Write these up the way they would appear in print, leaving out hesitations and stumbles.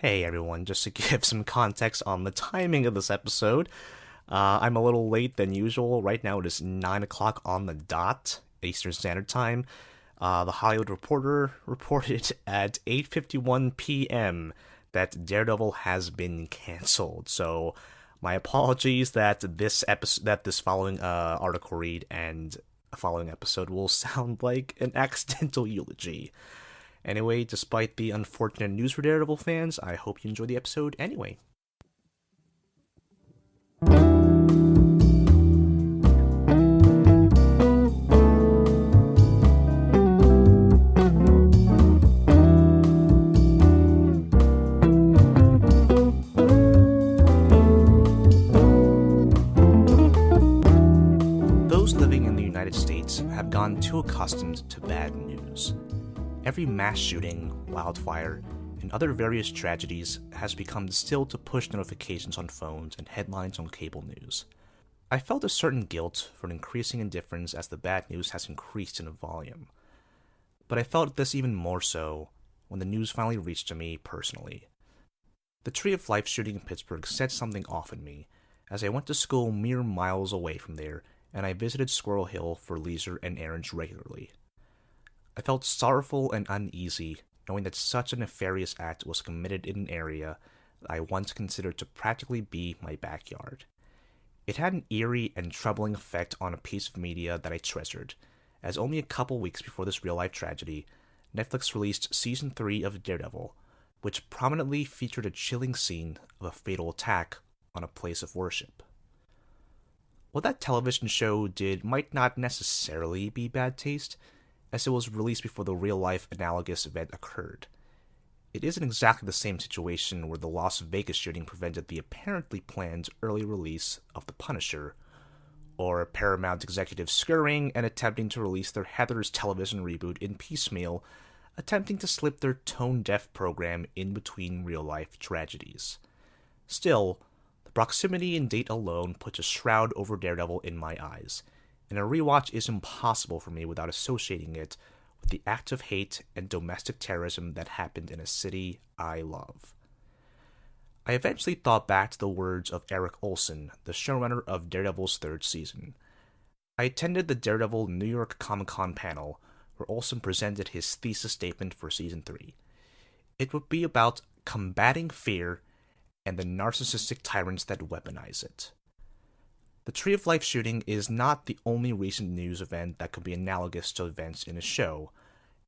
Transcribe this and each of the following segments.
Hey everyone, just to give some context on the timing of this episode, I'm a little late than usual. Right now it is 9 o'clock on the dot, Eastern Standard Time. The Hollywood Reporter reported at 8:51 p.m. that Daredevil has been canceled. So my apologies that this following article read and following episode will sound like an accidental eulogy. Anyway, despite the unfortunate news for Daredevil fans, I hope you enjoy the episode anyway. Those living in the United States have gotten too accustomed to bad news. Every mass shooting, wildfire, and other various tragedies has become distilled to push notifications on phones and headlines on cable news. I felt a certain guilt for an increasing indifference as the bad news has increased in volume. But I felt this even more so when the news finally reached me personally. The Tree of Life shooting in Pittsburgh set something off in me, as I went to school mere miles away from there, and I visited Squirrel Hill for leisure and errands regularly. I felt sorrowful and uneasy knowing that such a nefarious act was committed in an area that I once considered to practically be my backyard. It had an eerie and troubling effect on a piece of media that I treasured, as only a couple weeks before this real-life tragedy, Netflix released Season 3 of Daredevil, which prominently featured a chilling scene of a fatal attack on a place of worship. What that television show did might not necessarily be bad taste, as it was released before the real-life analogous event occurred. It isn't exactly the same situation where the Las Vegas shooting prevented the apparently planned early release of The Punisher, or Paramount executives scurrying and attempting to release their Heathers television reboot in piecemeal, attempting to slip their tone-deaf program in between real-life tragedies. Still, the proximity and date alone puts a shroud over Daredevil in my eyes, and a rewatch is impossible for me without associating it with the act of hate and domestic terrorism that happened in a city I love. I eventually thought back to the words of Eric Olson, the showrunner of Daredevil's third season. I attended the Daredevil New York Comic-Con panel, where Olson presented his thesis statement for Season 3. It would be about combating fear and the narcissistic tyrants that weaponize it. The Tree of Life shooting is not the only recent news event that could be analogous to events in a show,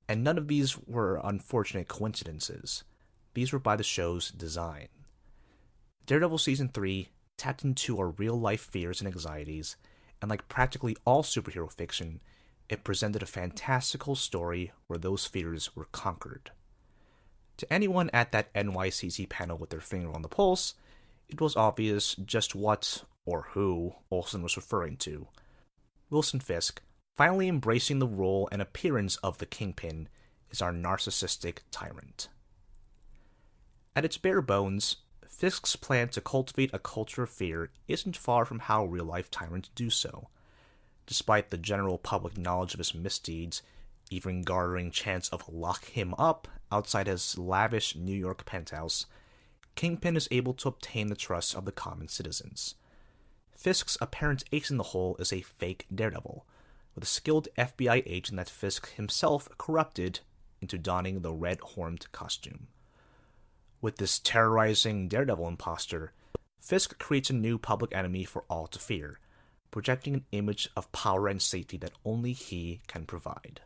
and none of these were unfortunate coincidences. These were by the show's design. Daredevil Season 3 tapped into our real-life fears and anxieties, and like practically all superhero fiction, it presented a fantastical story where those fears were conquered. To anyone at that NYCC panel with their finger on the pulse, it was obvious just what or who Olson was referring to. Wilson Fisk, finally embracing the role and appearance of the Kingpin, is our narcissistic tyrant. At its bare bones, Fisk's plan to cultivate a culture of fear isn't far from how real-life tyrants do so. Despite the general public knowledge of his misdeeds, even garnering chants of lock him up outside his lavish New York penthouse, Kingpin is able to obtain the trust of the common citizens. Fisk's apparent ace in the hole is a fake Daredevil, with a skilled FBI agent that Fisk himself corrupted into donning the red-horned costume. With this terrorizing Daredevil imposter, Fisk creates a new public enemy for all to fear, projecting an image of power and safety that only he can provide.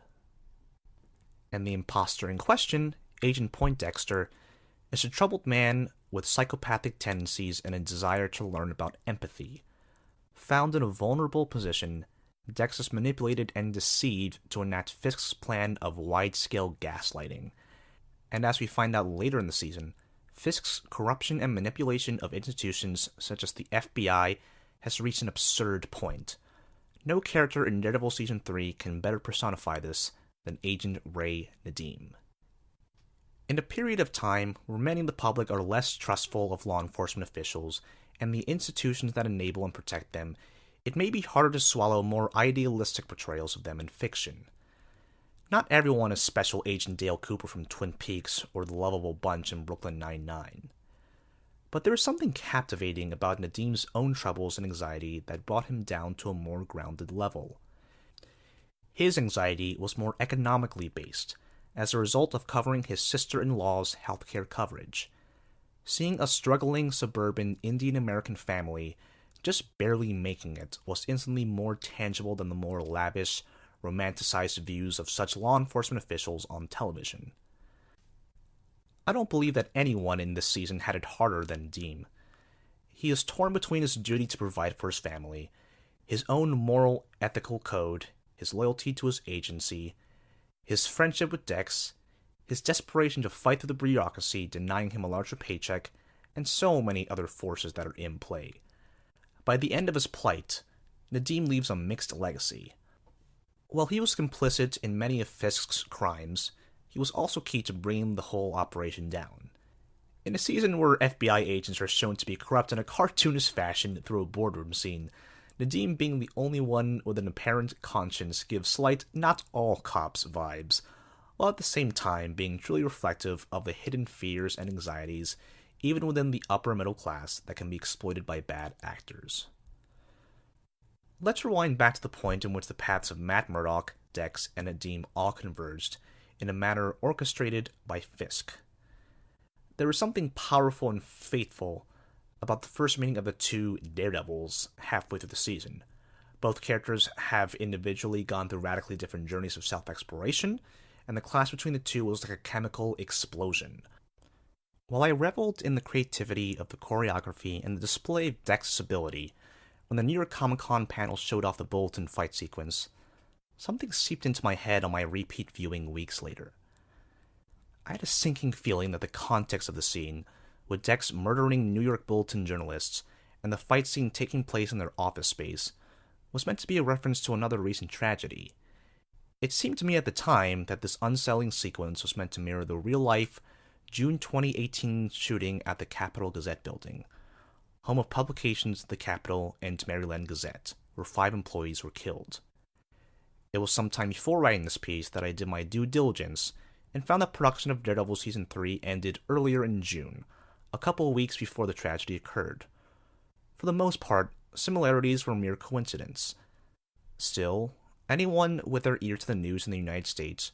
And the imposter in question, Agent Poindexter, is a troubled man with psychopathic tendencies and a desire to learn about empathy. Found in a vulnerable position, Dex is manipulated and deceived to enact Fisk's plan of wide-scale gaslighting. And as we find out later in the season, Fisk's corruption and manipulation of institutions such as the FBI has reached an absurd point. No character in Daredevil Season 3 can better personify this than Agent Ray Nadeem. In a period of time where many in the public are less trustful of law enforcement officials and the institutions that enable and protect them, it may be harder to swallow more idealistic portrayals of them in fiction. Not everyone is Special Agent Dale Cooper from Twin Peaks or the lovable bunch in Brooklyn Nine-Nine. But there is something captivating about Nadim's own troubles and anxiety that brought him down to a more grounded level. His anxiety was more economically based, as a result of covering his sister-in-law's healthcare coverage. Seeing a struggling suburban Indian American family just barely making it was instantly more tangible than the more lavish, romanticized views of such law enforcement officials on television. I don't believe that anyone in this season had it harder than Nadim. He is torn between his duty to provide for his family, his own moral, ethical code, his loyalty to his agency, his friendship with Dex, his desperation to fight through the bureaucracy denying him a larger paycheck, and so many other forces that are in play. By the end of his plight, Nadim leaves a mixed legacy. While he was complicit in many of Fisk's crimes, he was also key to bringing the whole operation down. In a season where FBI agents are shown to be corrupt in a cartoonish fashion through a boardroom scene, Nadim being the only one with an apparent conscience gives slight, not all cops vibes, while at the same time being truly reflective of the hidden fears and anxieties, even within the upper middle class, that can be exploited by bad actors. Let's rewind back to the point in which the paths of Matt Murdock, Dex, and Nadim all converged, in a manner orchestrated by Fisk. There is something powerful and faithful about the first meeting of the two Daredevils halfway through the season. Both characters have individually gone through radically different journeys of self-exploration, and the clash between the two was like a chemical explosion. While I reveled in the creativity of the choreography and the display of Dex's ability, when the New York Comic Con panel showed off the bulletin fight sequence, something seeped into my head on my repeat viewing weeks later. I had a sinking feeling that the context of the scene, with Dex murdering New York Bulletin journalists and the fight scene taking place in their office space, was meant to be a reference to another recent tragedy. It seemed to me at the time that this unsettling sequence was meant to mirror the real-life June 2018 shooting at the Capitol Gazette building, home of publications The Capitol and Maryland Gazette, where 5 employees were killed. It was sometime before writing this piece that I did my due diligence and found that production of Daredevil Season 3 ended earlier in June, a couple of weeks before the tragedy occurred. For the most part, similarities were mere coincidence. Still, anyone with their ear to the news in the United States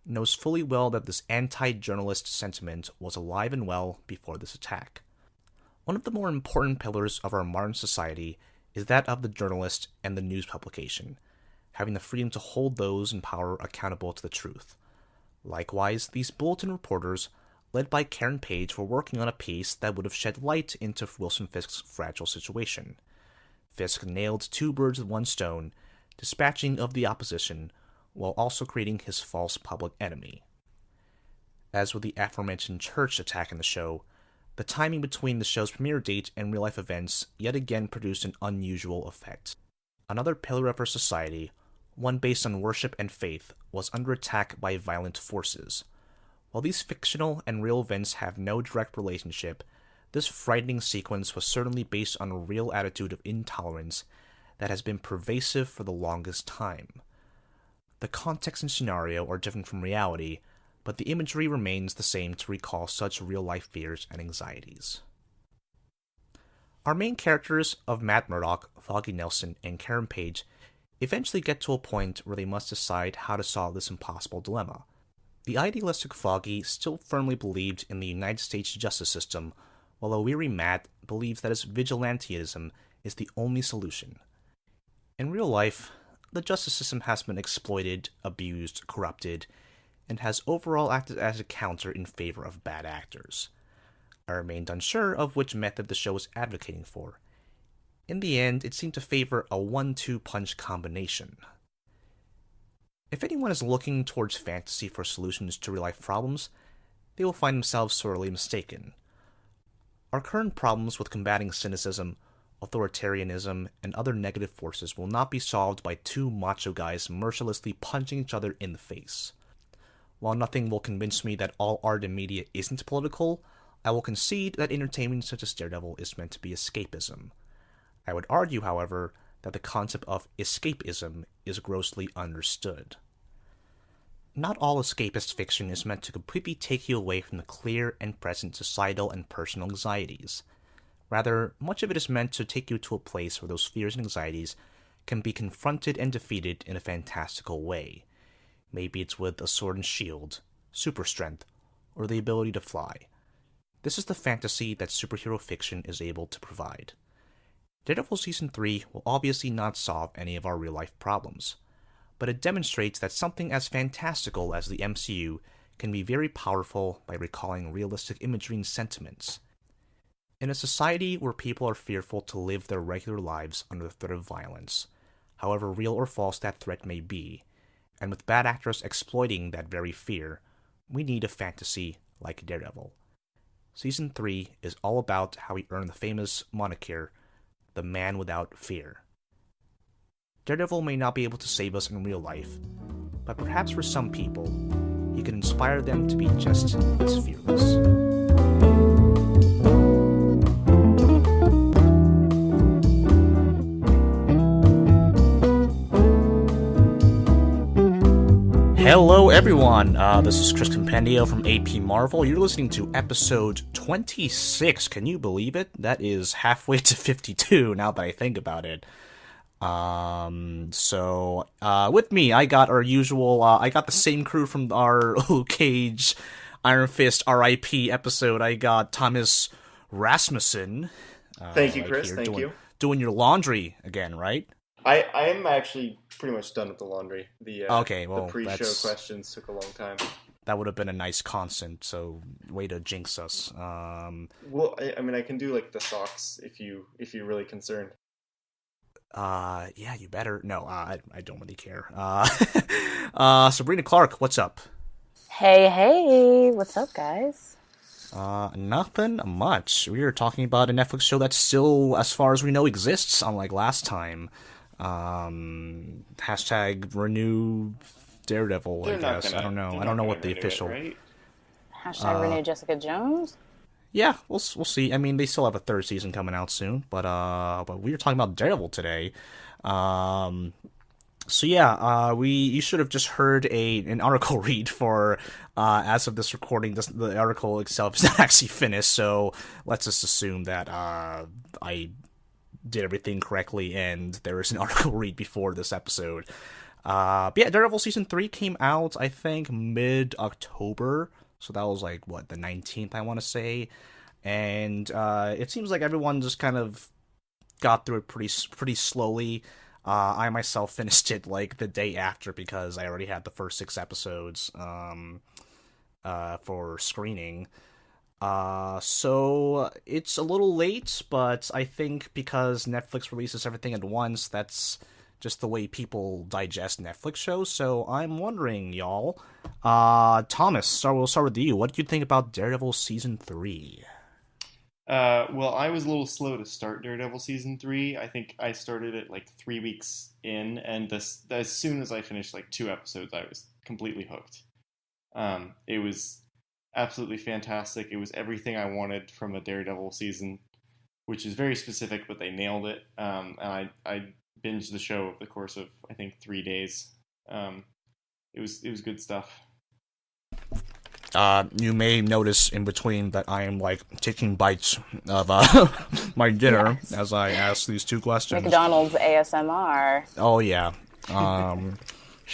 knows fully well that this anti-journalist sentiment was alive and well before this attack. One of the more important pillars of our modern society is that of the journalist and the news publication, having the freedom to hold those in power accountable to the truth. Likewise, these bulletin reporters, led by Karen Page, were working on a piece that would have shed light into Wilson Fisk's fragile situation. Fisk nailed 2 birds with one stone, dispatching of the opposition, while also creating his false public enemy. As with the aforementioned church attack in the show, the timing between the show's premiere date and real-life events yet again produced an unusual effect. Another pillar of our society, one based on worship and faith, was under attack by violent forces. While these fictional and real events have no direct relationship, this frightening sequence was certainly based on a real attitude of intolerance that has been pervasive for the longest time. The context and scenario are different from reality, but the imagery remains the same to recall such real-life fears and anxieties. Our main characters of Matt Murdock, Foggy Nelson, and Karen Page eventually get to a point where they must decide how to solve this impossible dilemma. The idealistic Foggy still firmly believed in the United States justice system, while a weary Matt believes that his vigilantism is the only solution. In real life, the justice system has been exploited, abused, corrupted, and has overall acted as a counter in favor of bad actors. I remained unsure of which method the show was advocating for. In the end, it seemed to favor a 1-2 punch combination. If anyone is looking towards fantasy for solutions to real-life problems, they will find themselves sorely mistaken. Our current problems with combating cynicism, authoritarianism, and other negative forces will not be solved by 2 macho guys mercilessly punching each other in the face. While nothing will convince me that all art and media isn't political, I will concede that entertainment such as Daredevil is meant to be escapism. I would argue, however, that the concept of escapism is grossly understood. not all escapist fiction is meant to completely take you away from the clear and present societal and personal anxieties. Rather, much of it is meant to take you to a place where those fears and anxieties can be confronted and defeated in a fantastical way. Maybe it's with a sword and shield, super strength, or the ability to fly. This is the fantasy that superhero fiction is able to provide. Daredevil Season 3 will obviously not solve any of our real-life problems, but it demonstrates that something as fantastical as the MCU can be very powerful by recalling realistic imagery and sentiments. In a society where people are fearful to live their regular lives under the threat of violence, however real or false that threat may be, and with bad actors exploiting that very fear, we need a fantasy like Daredevil. Season 3 is all about how he earned the famous moniker, the man without fear. Daredevil may not be able to save us in real life, but perhaps for some people, he can inspire them to be just as fearless. Hello everyone, this is Chris Compendio from AP Marvel. You're listening to episode 26, can you believe it? That is halfway to 52 now that I think about it. With me, I got our usual, I got the same crew from our Luke Cage, Iron Fist, R.I.P. episode. I got Thomas Rasmussen. Thank you, Chris, thank you. Doing your laundry again, right? I am actually pretty much done with the laundry. The pre-show questions took a long time. That would have been a nice constant, so way to jinx us. Well, I mean, I can do, like, the socks if you're really concerned. Yeah, you better. No, I don't really care. Sabrina Clark, what's up? Hey, what's up, guys? Nothing much. We were talking about a Netflix show that still, as far as we know, exists, unlike last time. Hashtag renew Daredevil, I guess. I don't know. I don't know what the official... Right? Hashtag renew Jessica Jones? Yeah, we'll see. I mean, they still have a third season coming out soon, but we were talking about Daredevil today. You should have just heard an article read for, as of this recording, the article itself is not actually finished, so let's just assume that I did everything correctly and there is an article read before this episode. Daredevil Season 3 came out, I think, mid-October, so that was like, the 19th, I want to say, and it seems like everyone just kind of got through it pretty slowly. I myself finished it like the day after because I already had the first 6 episodes for screening. So it's a little late, but I think because Netflix releases everything at once, that's just the way people digest Netflix shows. So I'm wondering, y'all, Thomas, we'll start with you. What did you think about Daredevil Season 3? Well, I was a little slow to start Daredevil Season 3. I think I started it like 3 weeks in, and as soon as I finished like 2 episodes, I was completely hooked. It was absolutely fantastic. It was everything I wanted from a Daredevil season, which is very specific, but they nailed it. And I binged the show over the course of, I think, 3 days. It was good stuff. You may notice in between that I am like taking bites of my dinner as I ask these 2 questions. McDonald's ASMR. Oh yeah.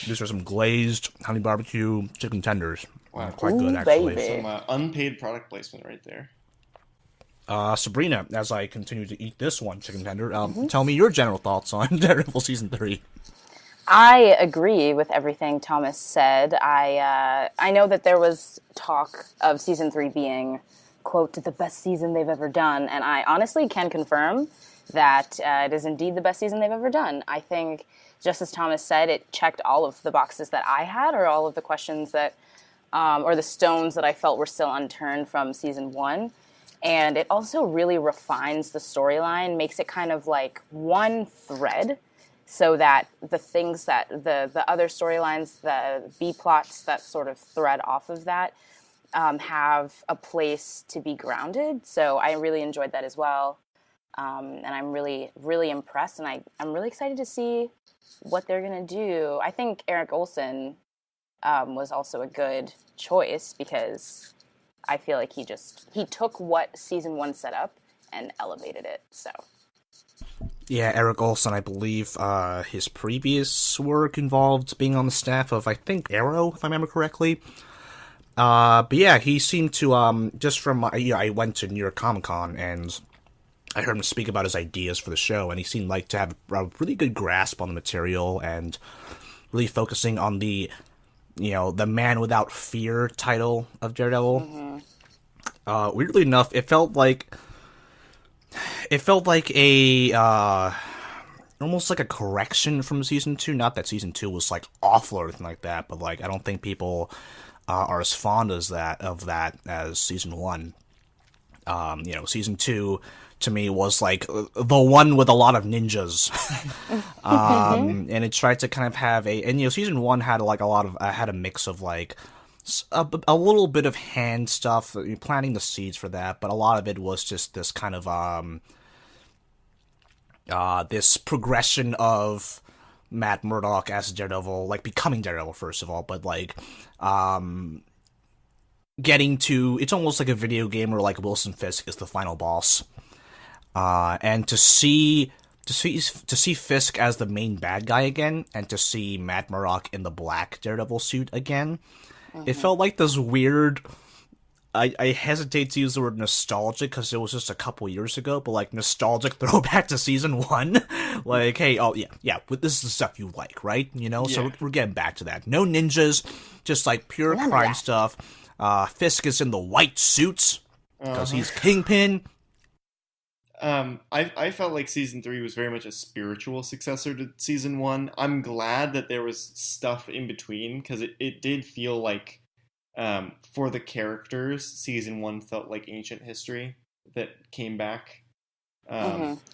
These are some glazed honey barbecue chicken tenders. Wow, quite good actually. Baby. Some unpaid product placement right there. Sabrina, as I continue to eat this one chicken tender, tell me your general thoughts on Daredevil Season 3. I agree with everything Thomas said. I know that there was talk of Season 3 being, quote, the best season they've ever done, and I honestly can confirm that it is indeed the best season they've ever done. I think, just as Thomas said, it checked all of the boxes that I had, or all of the questions that, or the stones that I felt were still unturned from Season 1. And it also really refines the storyline, makes it kind of like one thread, so that the things that, the other storylines, the B-plots that sort of thread off of that, have a place to be grounded. So I really enjoyed that as well. And I'm really, really impressed, and I'm really excited to see what they're going to do. I think Eric Olson was also a good choice, because I feel like he took what season 1 set up and elevated it. So yeah, Eric Olson, I believe his previous work involved being on the staff of, I think, Arrow, if I remember correctly. But yeah, he seemed to, just from, I went to New York Comic Con, and I heard him speak about his ideas for the show, and he seemed like to have a really good grasp on the material, and really focusing on the, the Man Without Fear title of Daredevil. Mm-hmm. Weirdly enough, it felt like a, almost like a correction from season 2. Not that season 2 was, like, awful or anything like that, but, like, I don't think people are as fond of that as season 1. Season 2, to me, was, like, the one with a lot of ninjas. And it tried to kind of have season 1 had, like, had a mix of, like, a little bit of hand stuff, planting the seeds for that, but a lot of it was just this kind of, this progression of Matt Murdock as Daredevil, like, becoming Daredevil, first of all, but, like, getting to, it's almost like a video game where, like, Wilson Fisk is the final boss. And to see Fisk as the main bad guy again, and to see Matt Murdock in the black Daredevil suit again, it felt like this weird, I hesitate to use the word nostalgic because it was just a couple years ago, but, like, nostalgic throwback to season 1. Like, hey, this is the stuff you like, right? Yeah. So we're getting back to that. No ninjas, just, like, pure crime stuff. Fisk is in the white suits because he's Kingpin. I felt like season 3 was very much a spiritual successor to season 1. I'm glad that there was stuff in between, because it did feel like, for the characters, season 1 felt like ancient history that came back.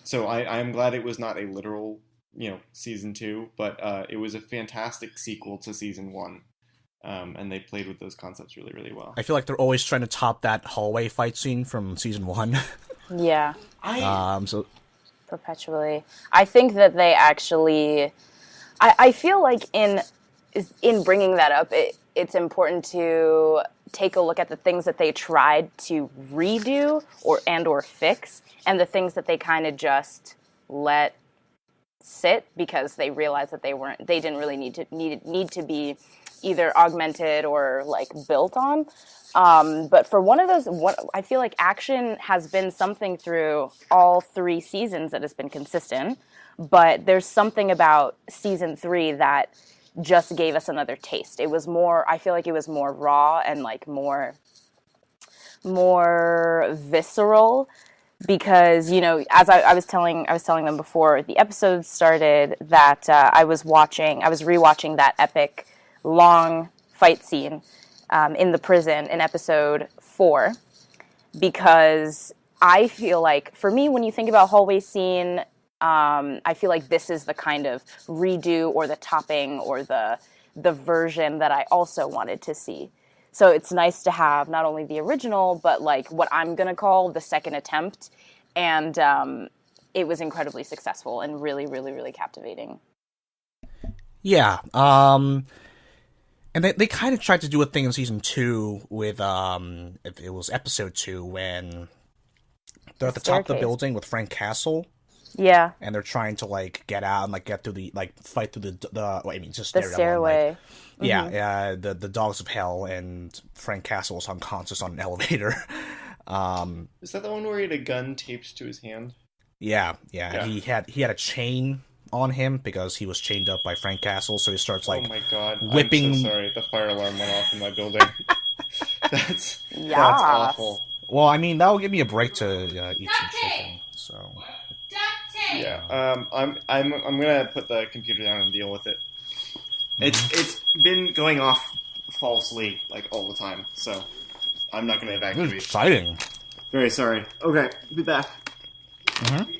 So I'm glad it was not a literal, season 2, but it was a fantastic sequel to season 1. And they played with those concepts really, really well. I feel like they're always trying to top that hallway fight scene from season 1. Yeah. Perpetually. I think that they actually, I feel like in bringing that up, it's important to take a look at the things that they tried to redo or fix, and the things that they kind of just let sit because they realized that they didn't really need to be either augmented or, like, built on. But for one of those, I feel like action has been something through all 3 seasons that has been consistent, but there's something about season 3 that just gave us another taste. It was more, I feel like it was more raw and, like, more visceral, because, as I was telling them before the episode started that I was rewatching that epic long fight scene in the prison in episode 4, because I feel like, for me, when you think about hallway scene, I feel like this is the kind of redo or the topping or the version that I also wanted to see. So it's nice to have not only the original, but, like, what I'm going to call the second attempt. And it was incredibly successful and really, really, really captivating. Yeah. And they kind of tried to do a thing in season 2 with, it was episode 2, when they're at the top of the building with Frank Castle. Yeah. And they're trying to, like, get out and, like, get through the, like, fight through just the stairway. Like, yeah, the dogs of hell, and Frank Castle was unconscious on an elevator. Is that the one where he had a gun taped to his hand? Yeah. He had a chain on him because he was chained up by Frank Castle, so he starts, like, oh my god, whipping. I'm so sorry, the fire alarm went off in my building. That's awful. Well, I mean, that'll give me a break to eat some chicken. So yeah, I'm gonna put the computer down and deal with it. It's been going off falsely, like, all the time, so I'm not gonna evacuate. Exciting. Very sorry. Okay, be back. Mm-hmm.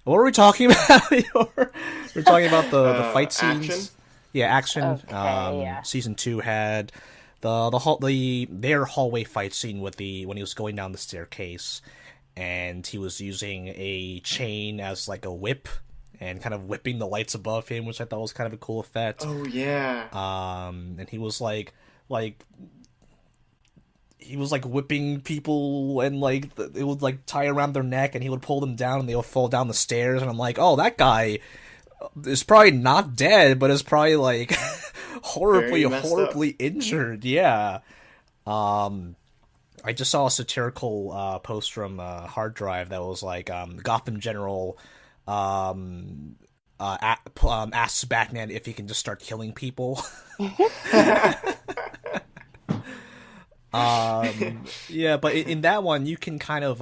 What were we talking about? We're talking about the fight scenes. Action? Yeah, action. Okay, yeah. Season 2 had their hallway fight scene when he was going down the staircase, and he was using a chain as, like, a whip and kind of whipping the lights above him, which I thought was kind of a cool effect. Oh yeah. And he was he was like whipping people, and like it would like tie around their neck, and he would pull them down, and they would fall down the stairs. And I'm like, oh, that guy is probably not dead, but is probably like horribly injured. Yeah. I just saw a satirical post from Hard Drive that was like Gotham General asks Batman if he can just start killing people. Yeah, but in that one you can kind of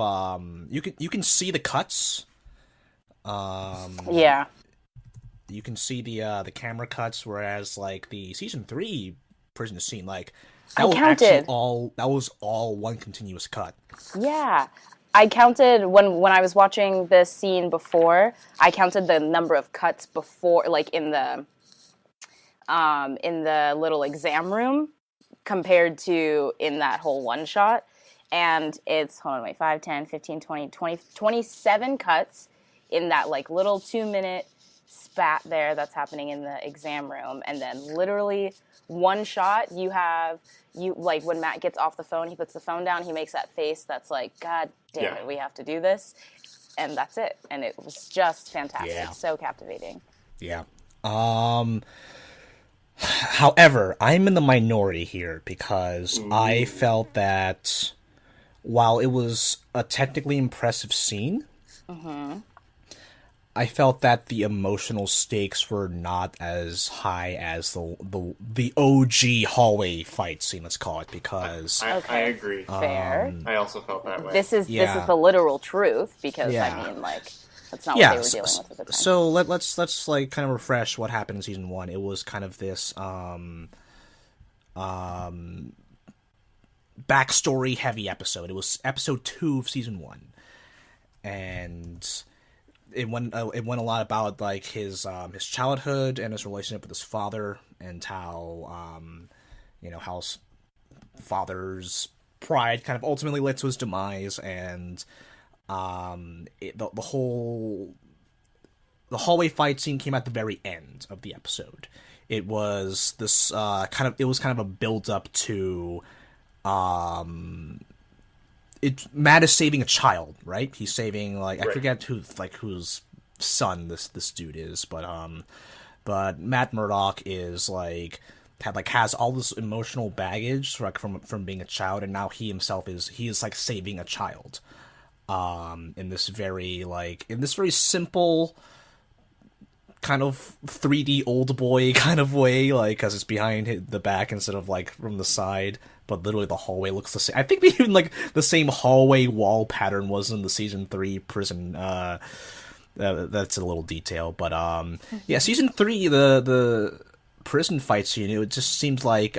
you can see the cuts. Yeah. You can see the camera cuts, whereas like the season 3 prison scene, like that was all one continuous cut. Yeah. I counted when I was watching this scene before, I counted the number of cuts before, like in the little exam room compared to in that whole one shot. And it's, 5, 10, 15, 20, 27 cuts in that like little 2-minute spat there that's happening in the exam room. And then literally one shot, you like when Matt gets off the phone, he puts the phone down, he makes that face that's like, God damn it, we have to do this. And that's it. And it was just fantastic. Yeah. So captivating. Yeah. However, I'm in the minority here because I felt that while it was a technically impressive scene, I felt that the emotional stakes were not as high as the OG hallway fight scene, let's call it, because I agree. Fair. I also felt that way. This is the literal truth, because I mean, like, that's not what they were dealing with at the time. So let's like kind of refresh what happened in season 1. It was kind of this backstory heavy episode. It was episode 2 of season 1, and it went a lot about like his childhood and his relationship with his father, and how how his father's pride kind of ultimately led to his demise, and the hallway fight scene came at the very end of the episode. It was this kind of a build up to Matt is saving a child, right? He's saving I forget whose son this dude is, but Matt Murdock is has all this emotional baggage from being a child, and now he himself is saving a child. In this very simple kind of 3D old boy kind of way, because it's behind the back instead of from the side, but literally the hallway looks the same. I think even the same hallway wall pattern was in the season 3 prison. That's a little detail, but season 3, the prison fight scene, it just seems like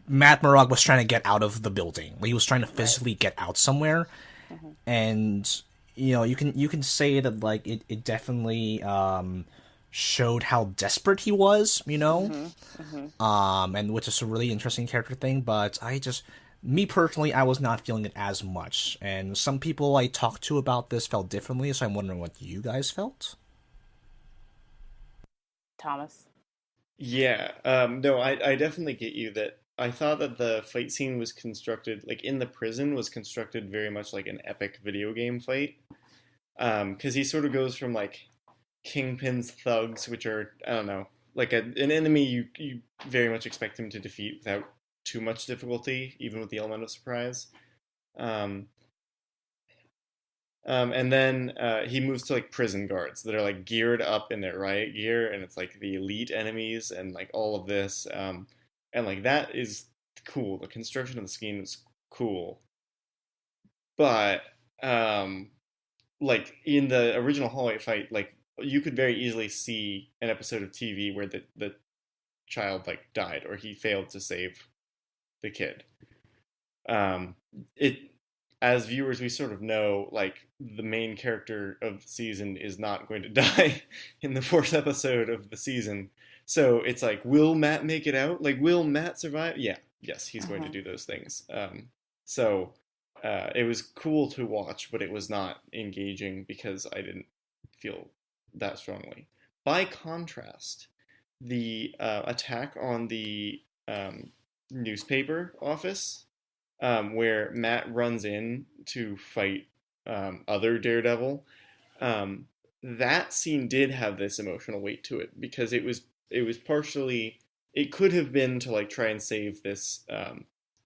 Matt Murdock was trying to get out of the building. He was trying to physically get out somewhere, and you can say that it definitely showed how desperate he was, and which is a really interesting character thing. But me personally, I was not feeling it as much, and some people I talked to about this felt differently. So I'm wondering what you guys felt. Thomas. Yeah, no, I definitely get you that. I thought that the fight scene was constructed, in the prison, was constructed very much like an epic video game fight. Because he sort of goes from, Kingpin's thugs, which are, I don't know, an enemy you very much expect him to defeat without too much difficulty, even with the element of surprise. And then he moves to prison guards that are geared up in their riot gear, and it's the elite enemies and all of this, and that is cool. The construction of the scheme is cool, but in the original hallway fight, you could very easily see an episode of TV where the child died, or he failed to save the kid. As viewers, we sort of know, the main character of the season is not going to die in the 4th episode of the season. So it's will Matt make it out? Will Matt survive? Yeah. Yes, he's going to do those things. So it was cool to watch, but it was not engaging because I didn't feel that strongly. By contrast, the attack on the newspaper office, where Matt runs in to fight other Daredevil, that scene did have this emotional weight to it because it was partially, it could have been to like try and save this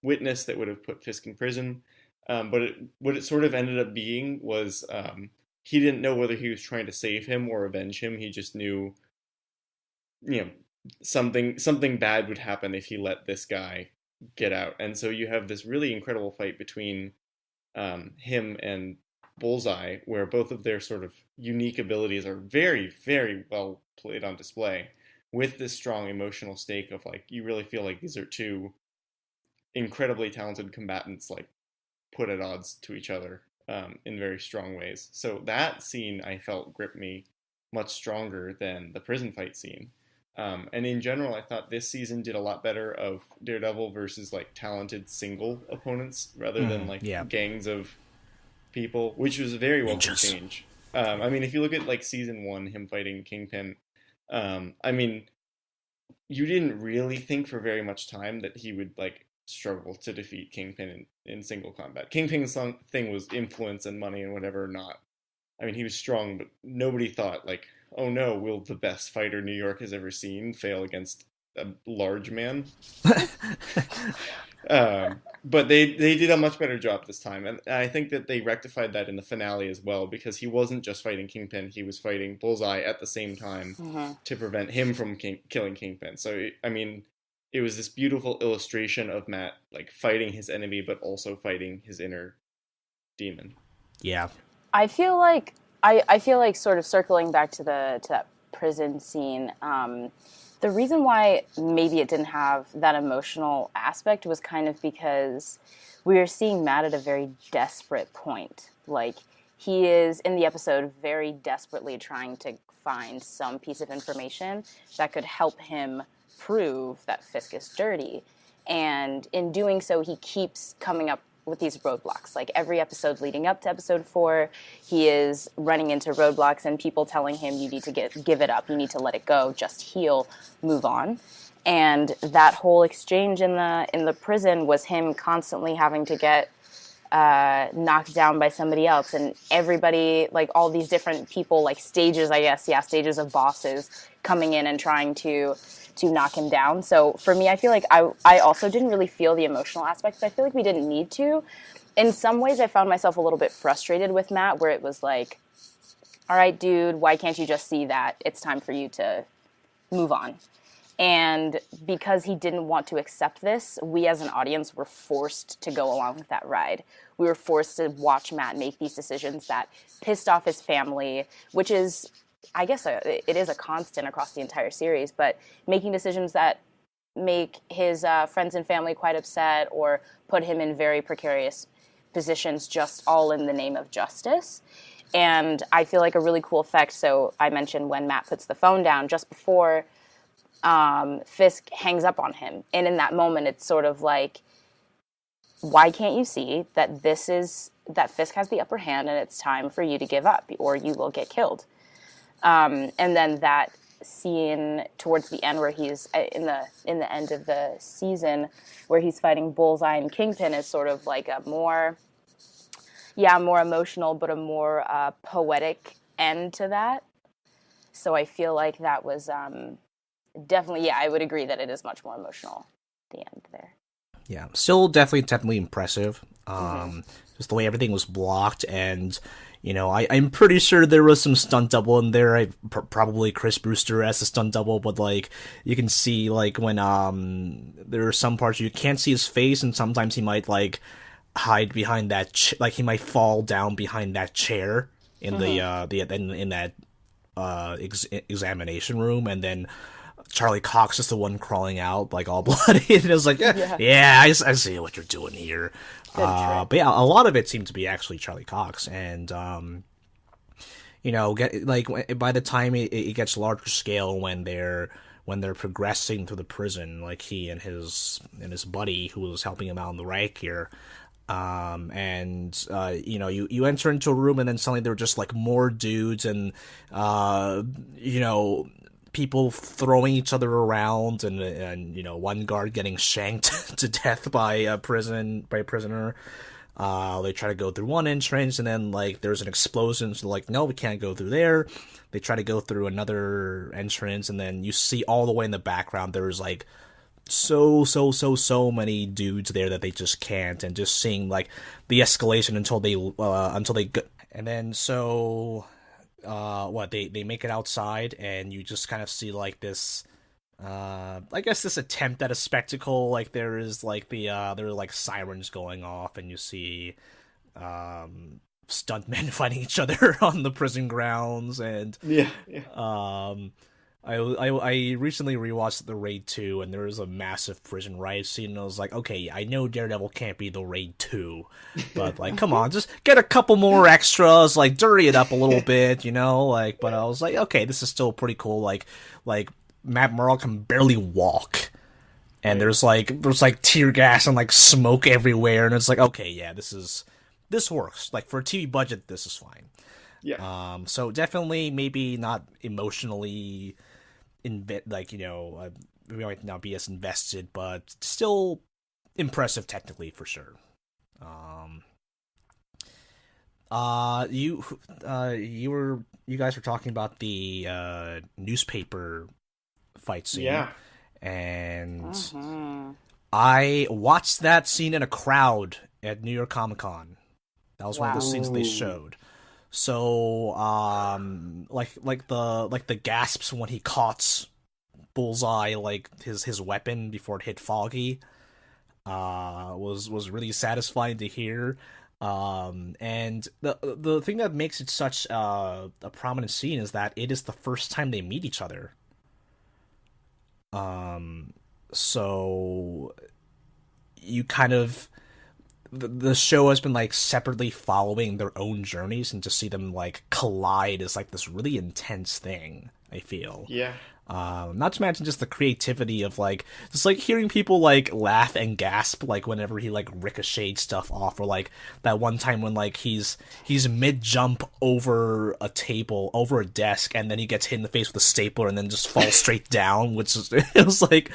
witness that would have put Fisk in prison, but what it sort of ended up being was he didn't know whether he was trying to save him or avenge him. He just knew, something bad would happen if he let this guy get out. And so you have this really incredible fight between him and Bullseye, where both of their sort of unique abilities are very, very well played on display, with this strong emotional stake of like, you really feel like these are two incredibly talented combatants, like put at odds to each other in very strong ways. So that scene I felt gripped me much stronger than the prison fight scene. And in general, I thought this season did a lot better of Daredevil versus like talented single opponents rather than like gangs of people, which was a very welcome change. I mean, if you look at like season 1, him fighting Kingpin, I mean, you didn't really think for very much time that he would like struggle to defeat Kingpin in single combat. Kingpin's thing was influence and money and whatever, not. I mean, he was strong, but nobody thought like, oh no, will the best fighter New York has ever seen fail against a large man? But they did a much better job this time, and I think that they rectified that in the finale as well, because he wasn't just fighting Kingpin, he was fighting Bullseye at the same time to prevent him from killing Kingpin. So, I mean, it was this beautiful illustration of Matt like fighting his enemy, but also fighting his inner demon. Yeah. I feel like I feel like sort of circling back to that prison scene. The reason why maybe it didn't have that emotional aspect was kind of because we were seeing Matt at a very desperate point. Like, he is, in the episode, very desperately trying to find some piece of information that could help him prove that Fisk is dirty. And in doing so, he keeps coming up with these roadblocks. Like, every episode leading up to episode 4, he is running into roadblocks and people telling him, you need to give it up, you need to let it go, just heal, move on. And that whole exchange in the prison was him constantly having to get knocked down by somebody else, and everybody, like all these different people, like stages, I guess, stages of bosses coming in and trying to knock him down. So for me, I feel like I also didn't really feel the emotional aspects. I feel like we didn't need to. In some ways, I found myself a little bit frustrated with Matt, where it was like, all right, dude, why can't you just see that it's time for you to move on? And because he didn't want to accept this, we as an audience were forced to go along with that ride. We were forced to watch Matt make these decisions that pissed off his family, which is, I guess, it is a constant across the entire series, but making decisions that make his friends and family quite upset or put him in very precarious positions, just all in the name of justice. And I feel like a really cool effect, so I mentioned when Matt puts the phone down just before Fisk hangs up on him. And in that moment, it's sort of like, why can't you see that that Fisk has the upper hand and it's time for you to give up or you will get killed? And then that scene towards the end where he's in the end of the season where he's fighting Bullseye and Kingpin is sort of like a more emotional but a more poetic end to that. So I feel like that was definitely, I would agree that it is much more emotional at the end there. Yeah, still definitely impressive. Just the way everything was blocked, and I'm pretty sure there was some stunt double in there. Probably Chris Brewster as a stunt double, but like you can see like when there are some parts you can't see his face, and sometimes he might like hide behind that like he might fall down behind that chair in in that examination room, and then Charlie Cox is the one crawling out like all bloody, and it was like, I see what you're doing here. But yeah, a lot of it seemed to be actually Charlie Cox, and by the time it gets larger scale when they're progressing through the prison, like he and his buddy who was helping him out on the right here, You enter into a room and then suddenly there are just like more dudes and people throwing each other around and one guard getting shanked to death by a prisoner. They try to go through one entrance and then like there's an explosion, so like no, we can't go through there. They try to go through another entrance and then you see all the way in the background there's like so many dudes there that they just can't, and just seeing like the escalation until they go, and then they make it outside and you just kind of see like this I guess this attempt at a spectacle. Like there is like there are like sirens going off and you see stuntmen fighting each other on the prison grounds, and I recently rewatched The Raid 2, and there was a massive prison riot scene, and I was like, okay, I know Daredevil can't be The Raid 2, but, like, come on, just get a couple more extras, like, dirty it up a little bit, like, but I was like, okay, this is still pretty cool, like, Matt Murdock can barely walk, and there's tear gas and, like, smoke everywhere, and it's like, okay, yeah, this works, like, for a TV budget, this is fine. Yeah. So definitely maybe not emotionally we might not be as invested, but still impressive technically for sure. You guys were talking about the newspaper fight scene. Yeah. And I watched that scene in a crowd at New York Comic Con. That was one of the scenes they showed. So, like the gasps when he caught Bullseye, like his weapon before it hit Foggy, was really satisfying to hear. And the thing that makes it such a prominent scene is that it is the first time they meet each other. So you kind of. The show has been like separately following their own journeys, and to see them like collide is like this really intense thing, I feel. Yeah. Not to mention just the creativity of like just like hearing people like laugh and gasp like whenever he like ricocheted stuff off, or like that one time when like he's mid jump over a table, over a desk, and then he gets hit in the face with a stapler and then just falls straight down, which is it was like.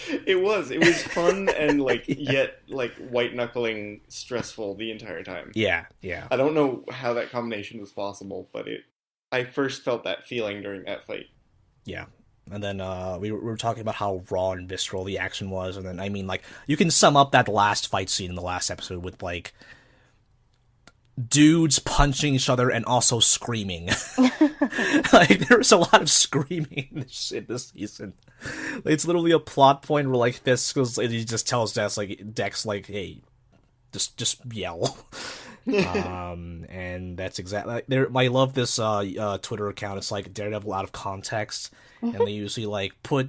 It was fun and like yet like white knuckling stressful the entire time. Yeah. I don't know how that combination was possible, but I first felt that feeling during that fight. Yeah. And then we were talking about how raw and visceral the action was, and then I mean like you can sum up that last fight scene in the last episode with like dudes punching each other and also screaming. Like there was a lot of screaming in this season. It's literally a plot point where like Fisk goes, he just tells Dex like, hey, just yell. And that's exactly I love this Twitter account. It's like Daredevil out of context, and they usually like put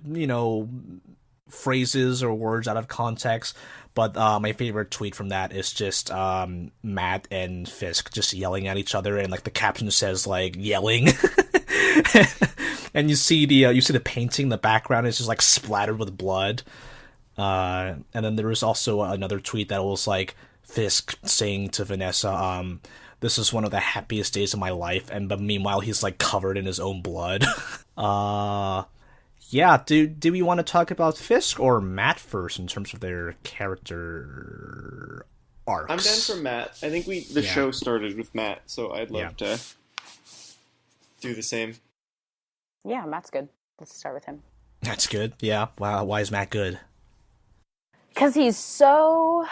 phrases or words out of context. But my favorite tweet from that is just Matt and Fisk just yelling at each other, and like the caption says like yelling. And you see the painting in the background is just like splattered with blood. And then there was also another tweet that was like Fisk saying to Vanessa, "This is one of the happiest days of my life," but meanwhile he's like covered in his own blood. Yeah, do we want to talk about Fisk or Matt first in terms of their character arcs? I'm down for Matt. I think the show started with Matt, so I'd love to do the same. Yeah, Matt's good. Let's start with him. That's good. Yeah. Wow. Why is Matt good? Because he's so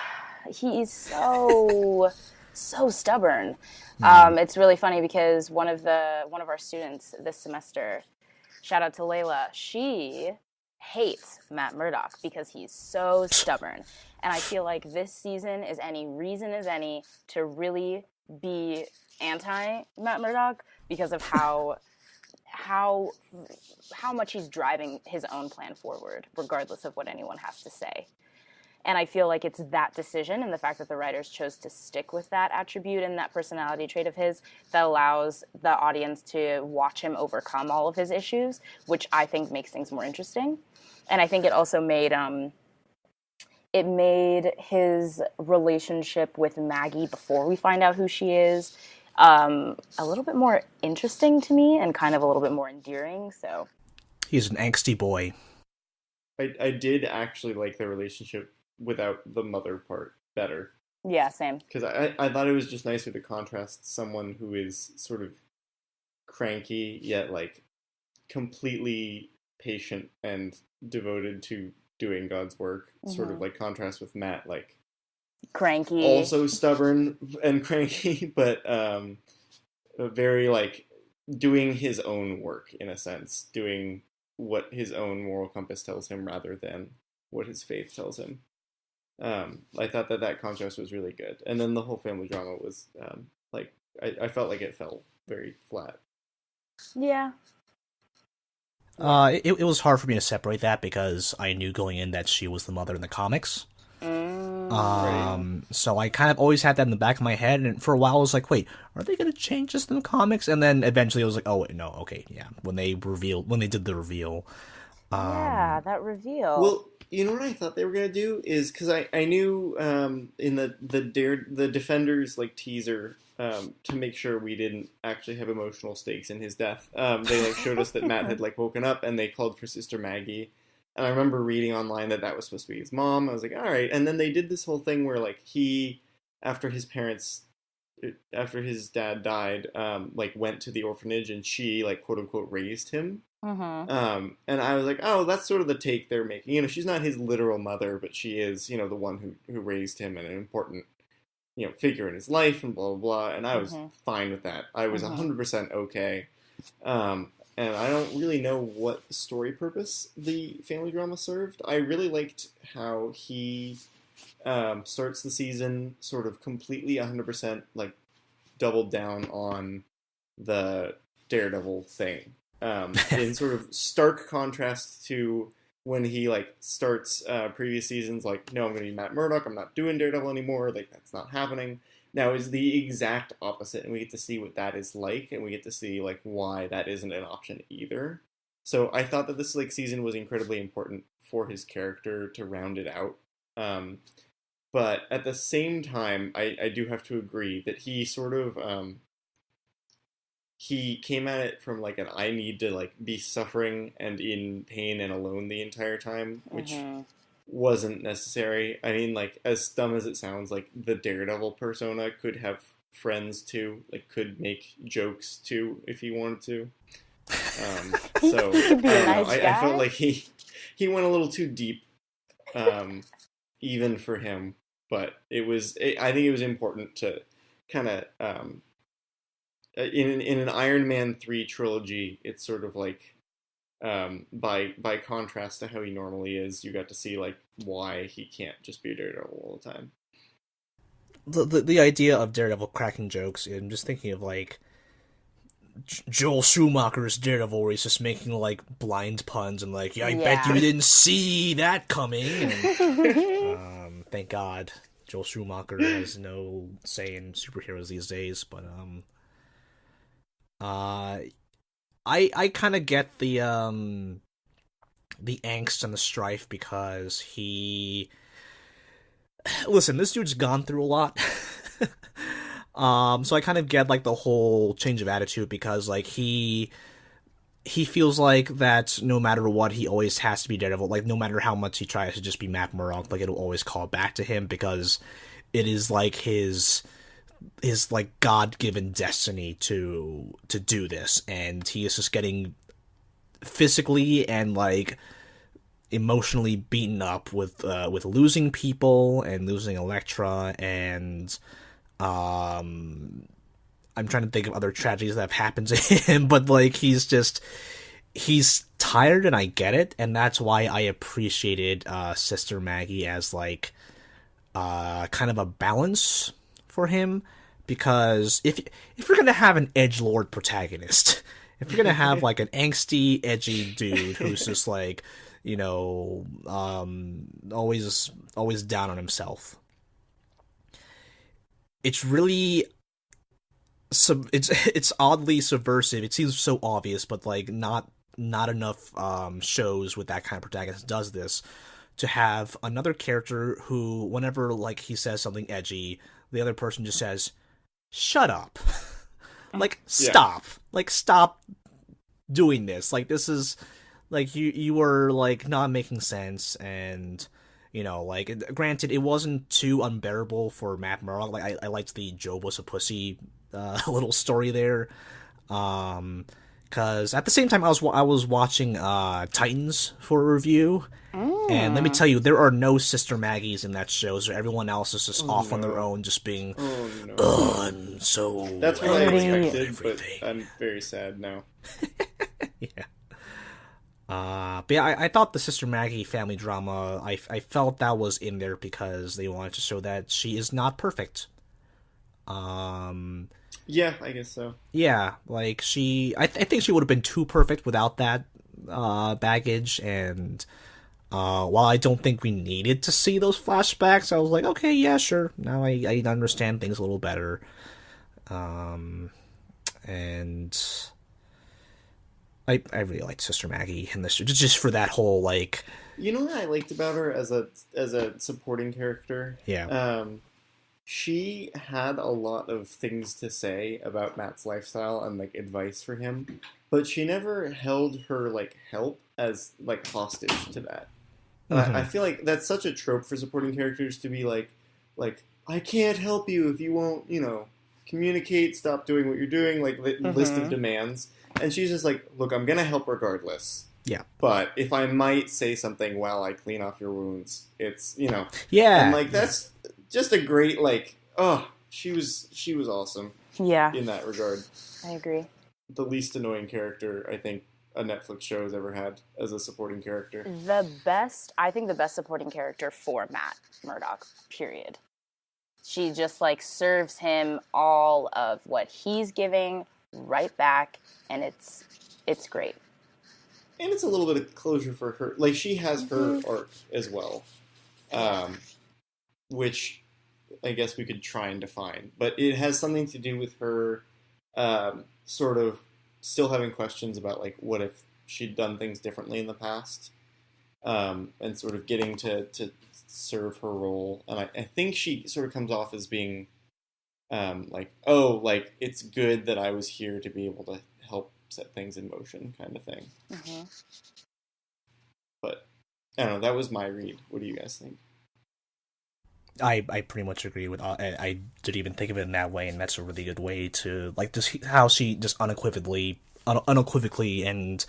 stubborn. It's really funny because one of our students this semester, shout out to Layla, she hates Matt Murdock because he's so stubborn. And I feel like this season is any reason as any to really be anti Matt Murdock because of how much he's driving his own plan forward, regardless of what anyone has to say. And I feel like it's that decision and the fact that the writers chose to stick with that attribute and that personality trait of his that allows the audience to watch him overcome all of his issues, which I think makes things more interesting. And I think it also made it made his relationship with Maggie before we find out who she is a little bit more interesting to me and kind of a little bit more endearing. So he's an angsty boy. I did actually like their relationship without the mother part better. Yeah, same. Because I thought it was just nicer to contrast someone who is sort of cranky yet like completely patient and devoted to doing God's work. Sort of like contrast with Matt, like cranky, also stubborn and cranky, but very like doing his own work in a sense, doing what his own moral compass tells him rather than what his faith tells him. I thought that contrast was really good, and then the whole family drama was like I felt like it fell very flat. Yeah. It was hard for me to separate that because I knew going in that she was the mother in the comics. Right. So I kind of always had that in the back of my head, and for a while I was like, wait, are they going to change this in the comics? And then eventually I was like, oh, wait, no, okay, yeah. When they did the reveal. Yeah, that reveal. Well, you know what I thought they were going to do is, because I knew in the Defenders like teaser, to make sure we didn't actually have emotional stakes in his death, they like showed us that Matt had like woken up and they called for Sister Maggie. And I remember reading online that was supposed to be his mom. I was like, all right. And then they did this whole thing where like after his dad died, like went to the orphanage and she like quote unquote raised him. And I was like, oh, that's sort of the take they're making. You know, she's not his literal mother, but she is, you know, the one who raised him and an important, you know, figure in his life and blah, blah, blah. And I was fine with that. I was 100% okay. And I don't really know what story purpose the family drama served. I really liked how he starts the season sort of completely 100% like doubled down on the Daredevil thing. In sort of stark contrast to when he like starts previous seasons like, no, I'm going to be Matt Murdock. I'm not doing Daredevil anymore. Like, that's not happening. Now is the exact opposite, and we get to see what that is like, and we get to see like why that isn't an option either. So I thought that this like season was incredibly important for his character to round it out. But at the same time, I do have to agree that he sort of he came at it from like an I need to like be suffering and in pain and alone the entire time, which wasn't necessary. I mean, like, as dumb as it sounds, like, the Daredevil persona could have friends too, like, could make jokes too if he wanted to. So, I don't know, I felt like he went a little too deep, even for him, but I think it was important to kind of, in an Iron Man 3 trilogy, it's sort of like, by contrast to how he normally is, you got to see like why he can't just be Daredevil all the time. The idea of Daredevil cracking jokes, I'm just thinking of like Joel Schumacher's Daredevil, where he's just making like blind puns and like, I bet you didn't see that coming. And, thank God Joel Schumacher has no say in superheroes these days, but I kind of get the angst and the strife because listen, this dude's gone through a lot. So I kind of get like the whole change of attitude because like he feels like that no matter what, he always has to be Daredevil. Like no matter how much he tries to just be Matt Murdock, like it'll always call back to him because it is like his like God-given destiny to do this, and he is just getting physically and like emotionally beaten up with losing people and losing Elektra, and I'm trying to think of other tragedies that have happened to him, but like he's tired, and I get it, and that's why I appreciated Sister Maggie as like kind of a balance for him, because if you're gonna have an edgelord protagonist, if you're gonna have like an angsty, edgy dude who's just like, you know, always down on himself, it's really it's oddly subversive. It seems so obvious, but like not enough shows with that kind of protagonist does this. to have another character who, whenever like he says something edgy, the other person just says, "Shut up." Like, stop. Like, stop doing this. Like, this is, like, you were, like, not making sense, and, you know, like, granted, it wasn't too unbearable for Matt Murdock. Like, I liked the Job was a pussy little story there. Because at the same time, I was watching Titans for a review, and let me tell you, there are no Sister Maggies in that show, so everyone else is just off on their own, just being, I'm so... That's what I expected, but I'm very sad now. Yeah. But yeah, I thought the Sister Maggie family drama, I felt that was in there because they wanted to show that she is not perfect. Yeah, I guess so. Yeah, like I think she would have been too perfect without that baggage, and while I don't think we needed to see those flashbacks, I was like, okay, yeah, sure. Now I understand things a little better. And I really liked Sister Maggie in this, just for that whole, like... You know what I liked about her as a supporting character? Yeah. She had a lot of things to say about Matt's lifestyle and, like, advice for him, but she never held her, like, help as, like, hostage to that. Mm-hmm. I feel like that's such a trope for supporting characters to be like, I can't help you if you won't, you know, communicate, stop doing what you're doing, like, list of demands. And she's just like, look, I'm going to help regardless. Yeah. But if I might say something while I clean off your wounds, it's, you know. Yeah. And, like, that's just a great, like, she was awesome. Yeah. In that regard. I agree. The least annoying character, I think, a Netflix show has ever had as a supporting character. I think the best supporting character for Matt Murdock, period. She just, like, serves him all of what he's giving right back, and it's great. And it's a little bit of closure for her. Like, she has her arc as well, which I guess we could try and define. But it has something to do with her sort of still having questions about, like, what if she'd done things differently in the past, and sort of getting to serve her role. And I think she sort of comes off as being like, it's good that I was here to be able to help set things in motion, kind of thing. Mm-hmm. But I don't know, that was my read. What do you guys think? I pretty much agree with. I didn't even think of it in that way, and that's a really good way to, like, just how she just unequivocally, and,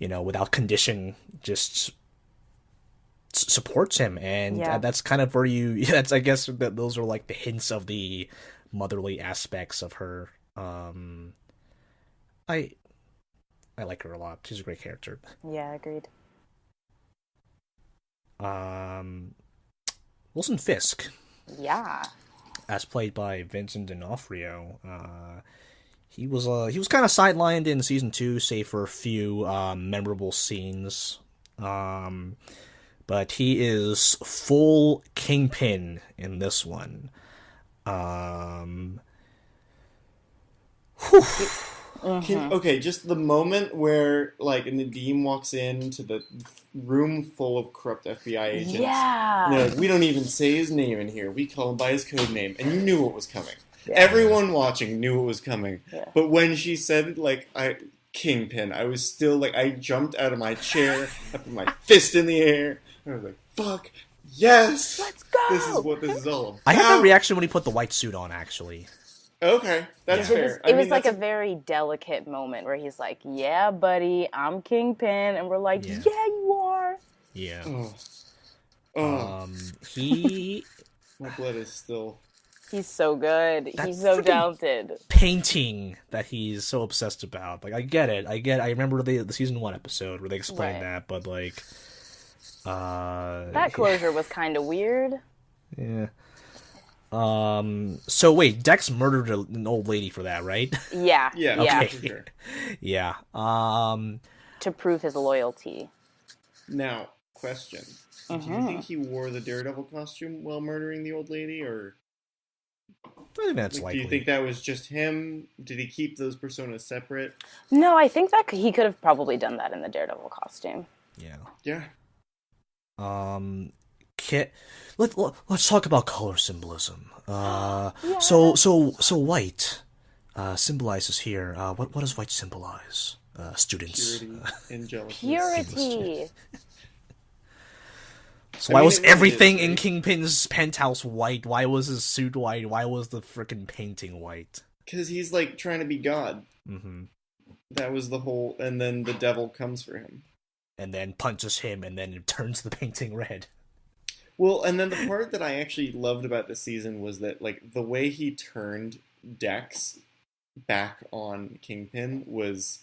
you know, without condition, just supports him, and that's kind of where you. That's, I guess, that those are like the hints of the motherly aspects of her. I like her a lot. She's a great character. Yeah, agreed. Wilson Fisk. Yeah. As played by Vincent D'Onofrio. He was kind of sidelined in season 2, save for a few memorable scenes. But he is full kingpin in this one. Just the moment where, like, Nadeem walks into the room full of corrupt FBI agents. Yeah. You know, we don't even say his name in here. We call him by his code name. And you knew what was coming. Yeah. Everyone watching knew what was coming. Yeah. But when she said, like, Kingpin, I was still, like, I jumped out of my chair, I put my fist in the air, and I was like, fuck, yes! Let's go! This is what this is all about. I had that reaction when he put the white suit on, actually. Okay, that's fair. It was like a very delicate moment where he's like, yeah, buddy, I'm Kingpin. And we're like, yeah you are. Yeah. He... My blood is still... He's so good. He's so talented. Painting that he's so obsessed about. Like, I get it. I remember the season 1 episode where they explained that, but, like... that closure was kind of weird. Yeah. So wait, Dex murdered an old lady for that, right? Yeah. Yeah. Okay. For sure. Yeah. To prove his loyalty. Now, question. Do you think he wore the Daredevil costume while murdering the old lady, or... I think that's likely. Do you think that was just him? Did he keep those personas separate? No, I think that he could have probably done that in the Daredevil costume. Yeah. Yeah. Um, Kit, let's talk about color symbolism. So white symbolizes here. What does white symbolize? Students. Purity, angelicness. Purity. So why was it really everything is, in right? Kingpin's penthouse white? Why was his suit white? Why was the frickin' painting white? Because he's like trying to be God. Mm-hmm. That was the whole, and then the devil comes for him. And then punches him, and then it turns the painting red. Well, and then the part that I actually loved about this season was that, like, the way he turned Dex back on Kingpin was,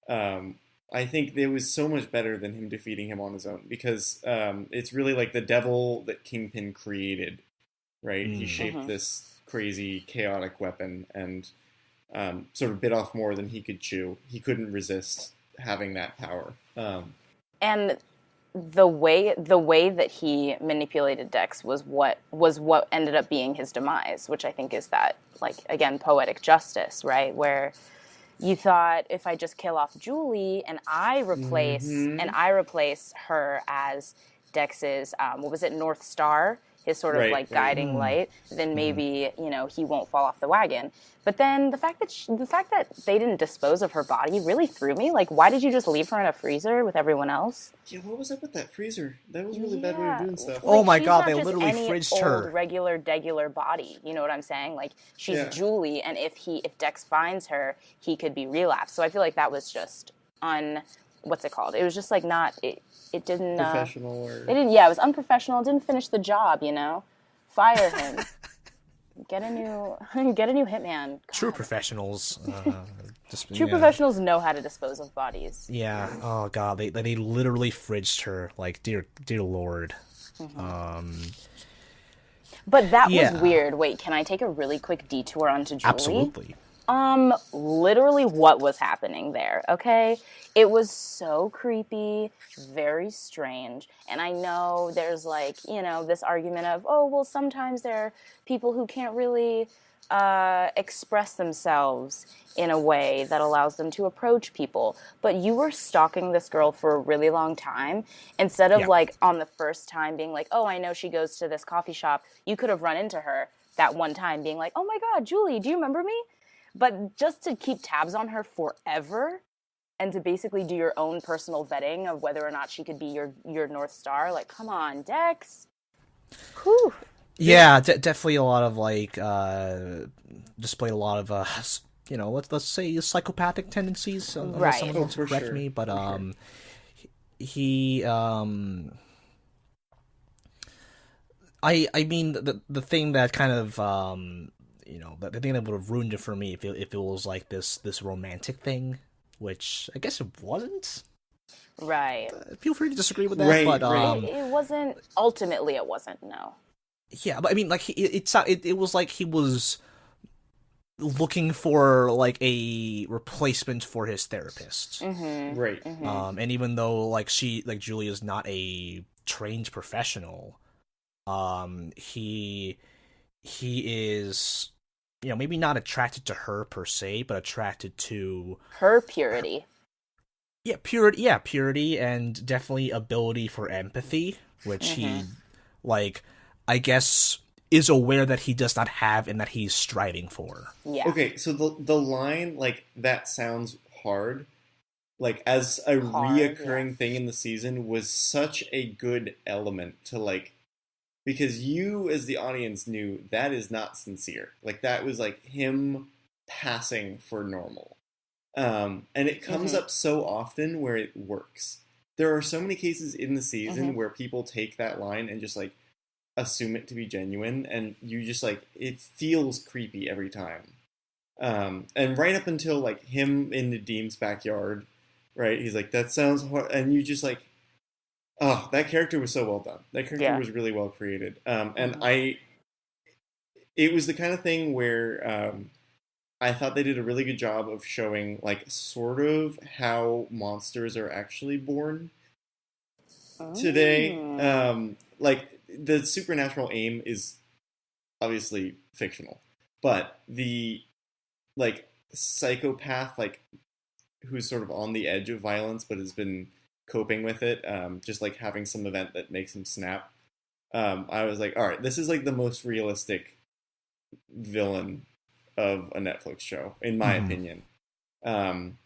I think it was so much better than him defeating him on his own, because it's really like the devil that Kingpin created, right? He shaped this crazy, chaotic weapon and sort of bit off more than he could chew. He couldn't resist having that power. And the way that he manipulated Dex was what ended up being his demise, which I think is that, like, again, poetic justice, right? Where you thought, if I just kill off Julie and I replace her as Dex's what was it, North Star, his sort of like guiding light, then maybe he won't fall off the wagon. But then the fact that they didn't dispose of her body really threw me. Like, why did you just leave her in a freezer with everyone else? Yeah, what was up with that freezer? That was a really bad way of doing stuff. Oh my she's god, not they just literally any fridged old, her. regular body. You know what I'm saying? Like, she's Julie, and if Dex finds her, he could be relapsed. So I feel like that was just what's it called? It was just like not it didn't Professional or... It didn't. Yeah, it was unprofessional. It didn't finish the job. Fire him. Get a new hitman. God. True professionals. True professionals know how to dispose of bodies. Yeah. Oh god, they literally fridged her. Like, dear Lord. But that was weird. Wait, can I take a really quick detour onto Julie? Absolutely. Literally what was happening there, okay? It was so creepy, very strange, and I know there's this argument of, oh, well, sometimes there are people who can't really express themselves in a way that allows them to approach people, but you were stalking this girl for a really long time. Instead of on the first time being like, oh, I know she goes to this coffee shop, you could have run into her that one time being like, oh my god, Julie, do you remember me? But just to keep tabs on her forever and to basically do your own personal vetting of whether or not she could be your North Star, like, come on, Dex. Whew. Yeah, definitely a lot of displayed a lot of let's say psychopathic tendencies. Unless someone wants to correct me, but he I mean the thing that kind of the thing that would have ruined it for me if it was like this romantic thing, which I guess it wasn't. Right. Feel free to disagree with that, but it wasn't. Ultimately, it wasn't. No. Yeah, but I mean, like it was like he was looking for like a replacement for his therapist, right? Mm-hmm. And even though Julie is not a trained professional, he is, maybe not attracted to her per se, but attracted to her purity. Purity, and definitely ability for empathy, which he, I guess, is aware that he does not have and that he's striving for. Yeah. Okay, so the line, that sounds hard, as a reoccurring thing in the season, was such a good element to, because you, as the audience, knew that is not sincere. That was, him passing for normal. And it comes up so often where it works. There are so many cases in the season where people take that line and just, assume it to be genuine, and you just, it feels creepy every time. And right up until, him in Nadim's backyard, right? He's like, that sounds hard, and you just, oh, that character was so well done. That character was really well created. And it was the kind of thing where I thought they did a really good job of showing, sort of how monsters are actually born today. The supernatural aim is obviously fictional, but the, psychopath, who's sort of on the edge of violence but has been coping with it, just like having some event that makes him snap. I was like, all right, this is like the most realistic villain of a Netflix show, in my opinion. And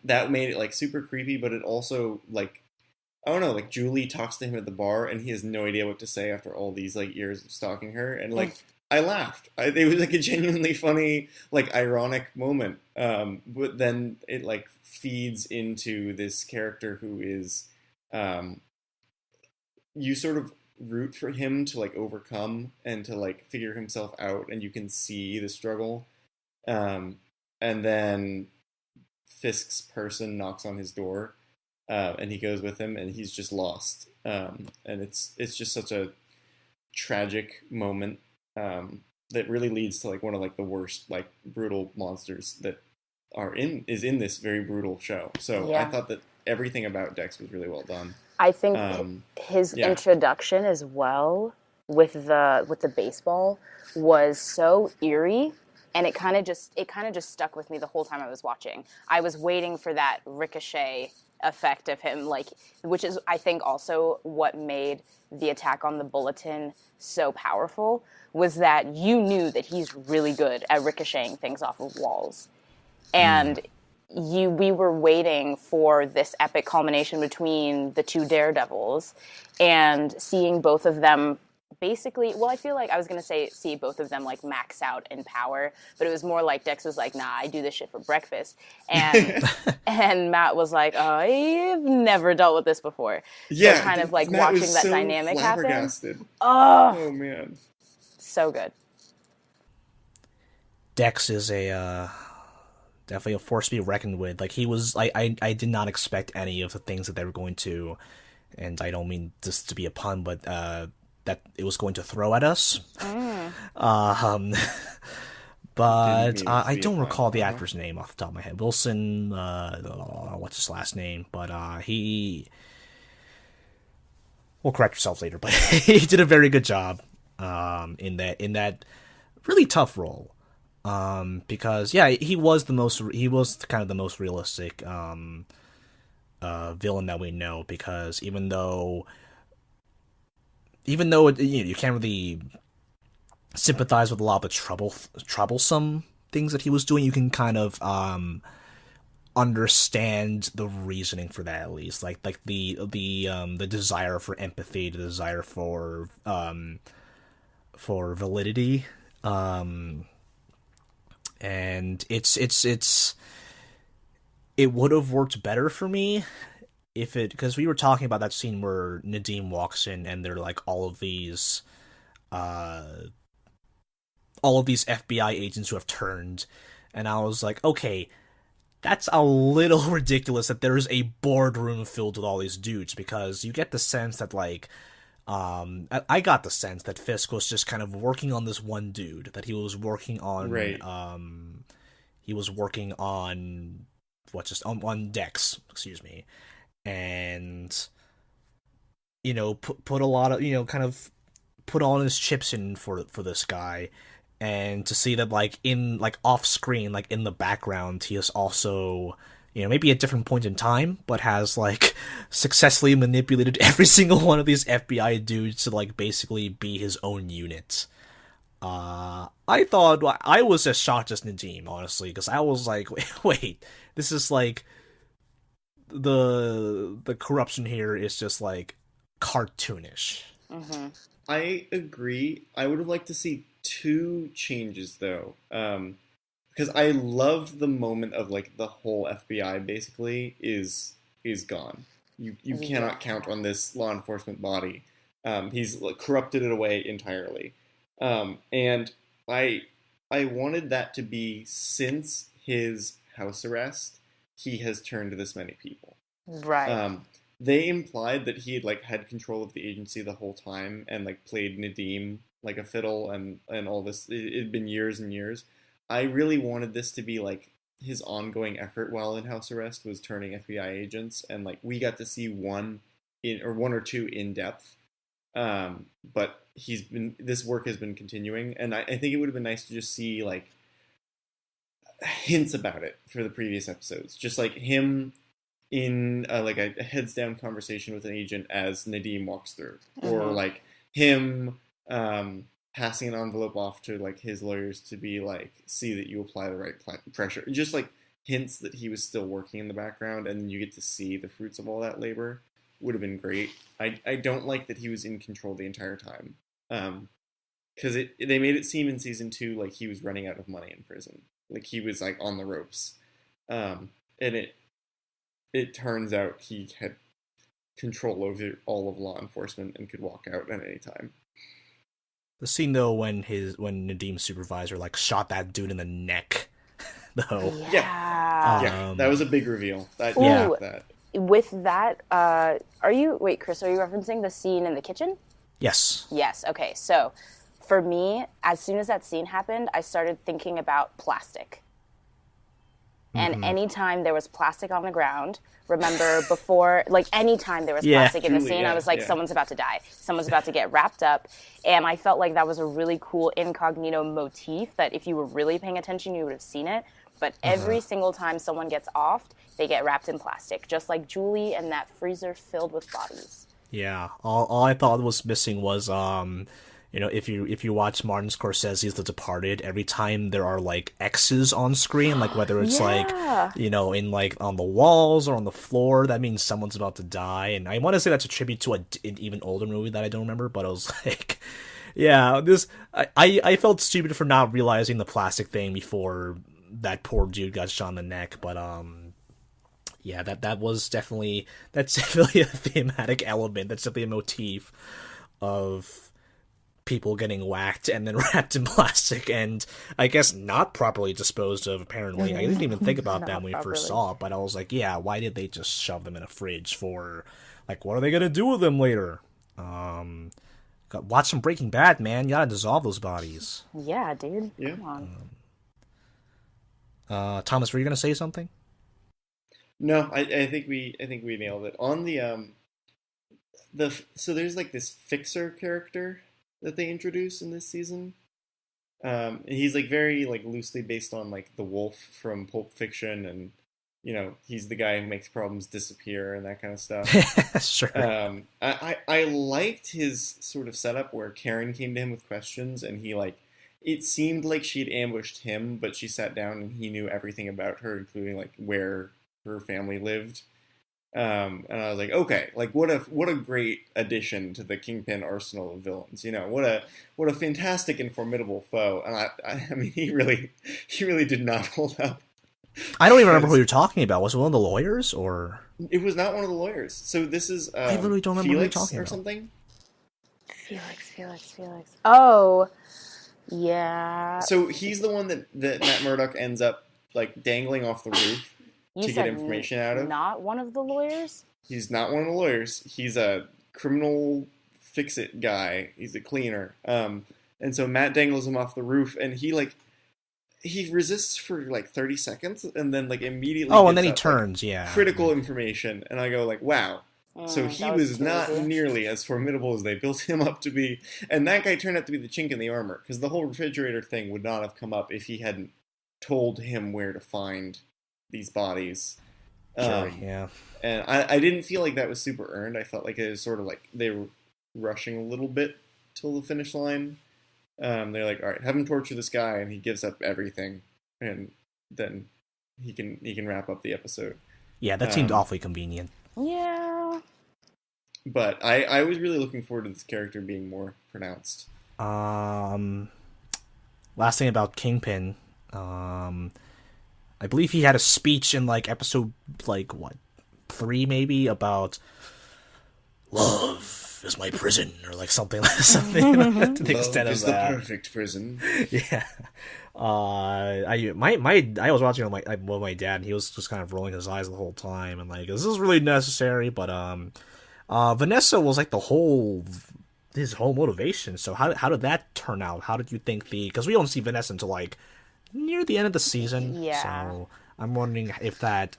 that made it like super creepy, but it also like, I don't know, like Julie talks to him at the bar and he has no idea what to say after all these like years of stalking her. And like, I laughed. It was like a genuinely funny, like ironic moment. But then it like feeds into this character who is, you sort of root for him to like overcome and to like figure himself out, and you can see the struggle. And then Fisk's person knocks on his door, and he goes with him, and he's just lost. And it's just such a tragic moment that really leads to like one of like the worst like brutal monsters that is in this very brutal show. So I thought that everything about Dex was really well done. I think his introduction as well with the baseball was so eerie, and it kind of just stuck with me the whole time I was watching. I was waiting for that ricochet effect of him, like, which is I think also what made the attack on the bulletin so powerful, was that you knew that he's really good at ricocheting things off of walls, and we were waiting for this epic culmination between the two Daredevils, and seeing both of them basically, well, I feel like I was going to see both of them like max out in power, but it was more like Dex was like, nah, I do this shit for breakfast. And and Matt was like, oh, I've never dealt with this before. Yeah. So kind of like Matt watching that dynamic happen. Oh, man. So good. Dex is definitely a force to be reckoned with. Like, he was, I did not expect any of the things that they were going to, and I don't mean this to be a pun, but that it was going to throw at us. But I don't recall the actor's name off the top of my head. Wilson, what's his last name? But he, we'll correct yourself later, but he did a very good job in that really tough role. Because he was kind of the most realistic villain that we know, because even though you can't really sympathize with a lot of the troublesome things that he was doing, you can kind of understand the reasoning for that, at least, like the desire for empathy, the desire for validity, and it would have worked better for me because we were talking about that scene where Nadeem walks in and they're like all of these FBI agents who have turned, and I was like, okay, that's a little ridiculous that there's a boardroom filled with all these dudes, because you get the sense that like I got the sense that Fisk was just kind of working on this one dude, that he was working on he was working on on Dex, excuse me, and put a lot of kind of put all his chips in for this guy. And to see that, like, in, like, off-screen, like, in the background, he is also, maybe at different points in time, but has, like, successfully manipulated every single one of these FBI dudes to, like, basically be his own unit. I thought, I was as shocked as Nadeem, honestly, because I was like, wait, this is, like, the corruption here is just, like, cartoonish. Mm-hmm. I agree. I would have liked to see two changes, though, because I loved the moment of like the whole FBI basically is gone. You cannot count on this law enforcement body. He's like, corrupted it away entirely, and I wanted that to be, since his house arrest, he has turned this many people. Right. They implied that he had control of the agency the whole time and like played Nadeem like a fiddle and all this. It had been years and years. I really wanted this to be like his ongoing effort while in house arrest was turning FBI agents, and like we got to see one or two in depth. But this work has been continuing, and I think it would have been nice to just see like hints about it for the previous episodes, just like him in like a heads down conversation with an agent as Nadim walks through, or like him passing an envelope off to like his lawyers to be like, see that you apply the right pressure, just like hints that he was still working in the background, and you get to see the fruits of all that labor. Would have been great. I don't like that he was in control the entire time, because they made it seem in season 2 like he was running out of money in prison, like he was like on the ropes, and it turns out he had control over all of law enforcement and could walk out at any time. The scene though when Nadim's supervisor like shot that dude in the neck, though. Yeah, that was a big reveal. That. With that, Chris, are you referencing the scene in the kitchen? Yes. Yes. Okay. So, for me, as soon as that scene happened, I started thinking about plastic. And anytime there was plastic on the ground, remember before, like anytime there was plastic in the scene, I was like, someone's about to die. Someone's about to get wrapped up. And I felt like that was a really cool incognito motif that if you were really paying attention, you would have seen it. But every single time someone gets offed, they get wrapped in plastic, just like Julie and that freezer filled with bodies. Yeah, all I thought was missing was, if you watch Martin Scorsese's The Departed, every time there are like X's on screen, like whether it's like, in like on the walls or on the floor, that means someone's about to die. And I want to say that's a tribute to an even older movie that I don't remember, but I was like, yeah, I felt stupid for not realizing the plastic thing before that poor dude got shot in the neck, but yeah, that's definitely a thematic element. That's definitely a motif of people getting whacked and then wrapped in plastic and I guess not properly disposed of, apparently. I didn't even think about that when we first saw it, but I was like, yeah, why did they just shove them in a fridge for, like, what are they gonna do with them later? Watch some Breaking Bad, man. You gotta dissolve those bodies. Yeah, dude. Yeah. Come on. Thomas, were you gonna say something? No, I think we nailed it. On so there's like this fixer character that they introduce in this season. He's like very like loosely based on like the wolf from Pulp Fiction, and he's the guy who makes problems disappear and that kind of stuff. Sure. I liked his sort of setup where Karen came to him with questions, and he like, it seemed like she'd ambushed him, but she sat down and he knew everything about her, including like where her family lived. And I was like, okay, like what a great addition to the Kingpin arsenal of villains. What a fantastic and formidable foe. And I mean, he really did not hold up. I don't even remember who you're talking about. Was it one of the lawyers, or? It was not one of the lawyers. So this is I literally don't remember Felix who you're talking or about. something. Felix. Oh, yeah. So he's the one that Matt Murdock ends up like dangling off the roof to get information out of. Not one of the lawyers? He's not one of the lawyers. He's a criminal fix-it guy. He's a cleaner. And so Matt dangles him off the roof, and he resists for like 30 seconds, and then like immediately. Oh, and then he turns. Like, yeah. Critical information, and I go like, wow. So he was not easy. nearly as formidable as they built him up to be, and that guy turned out to be the chink in the armor, because the whole refrigerator thing would not have come up if he hadn't told him where to find these bodies. Sure, yeah. And I didn't feel like that was super earned. I felt like it was sort of like they were rushing a little bit till the finish line. They're like, all right, have him torture this guy, and he gives up everything, and then he can wrap up the episode. Yeah, that seemed awfully convenient. Yeah. But I was really looking forward to this character being more pronounced. Last thing about Kingpin, I believe he had a speech in like episode 3 maybe, about love is my prison, or like something to the extent of that. Love is the perfect prison. Yeah. I was watching with my dad, and he was just kind of rolling his eyes the whole time, and like, is this really necessary? But Vanessa was like his whole motivation. So how did that turn out? How did you think because we don't see Vanessa until like near the end of the season. Yeah. So I'm wondering if that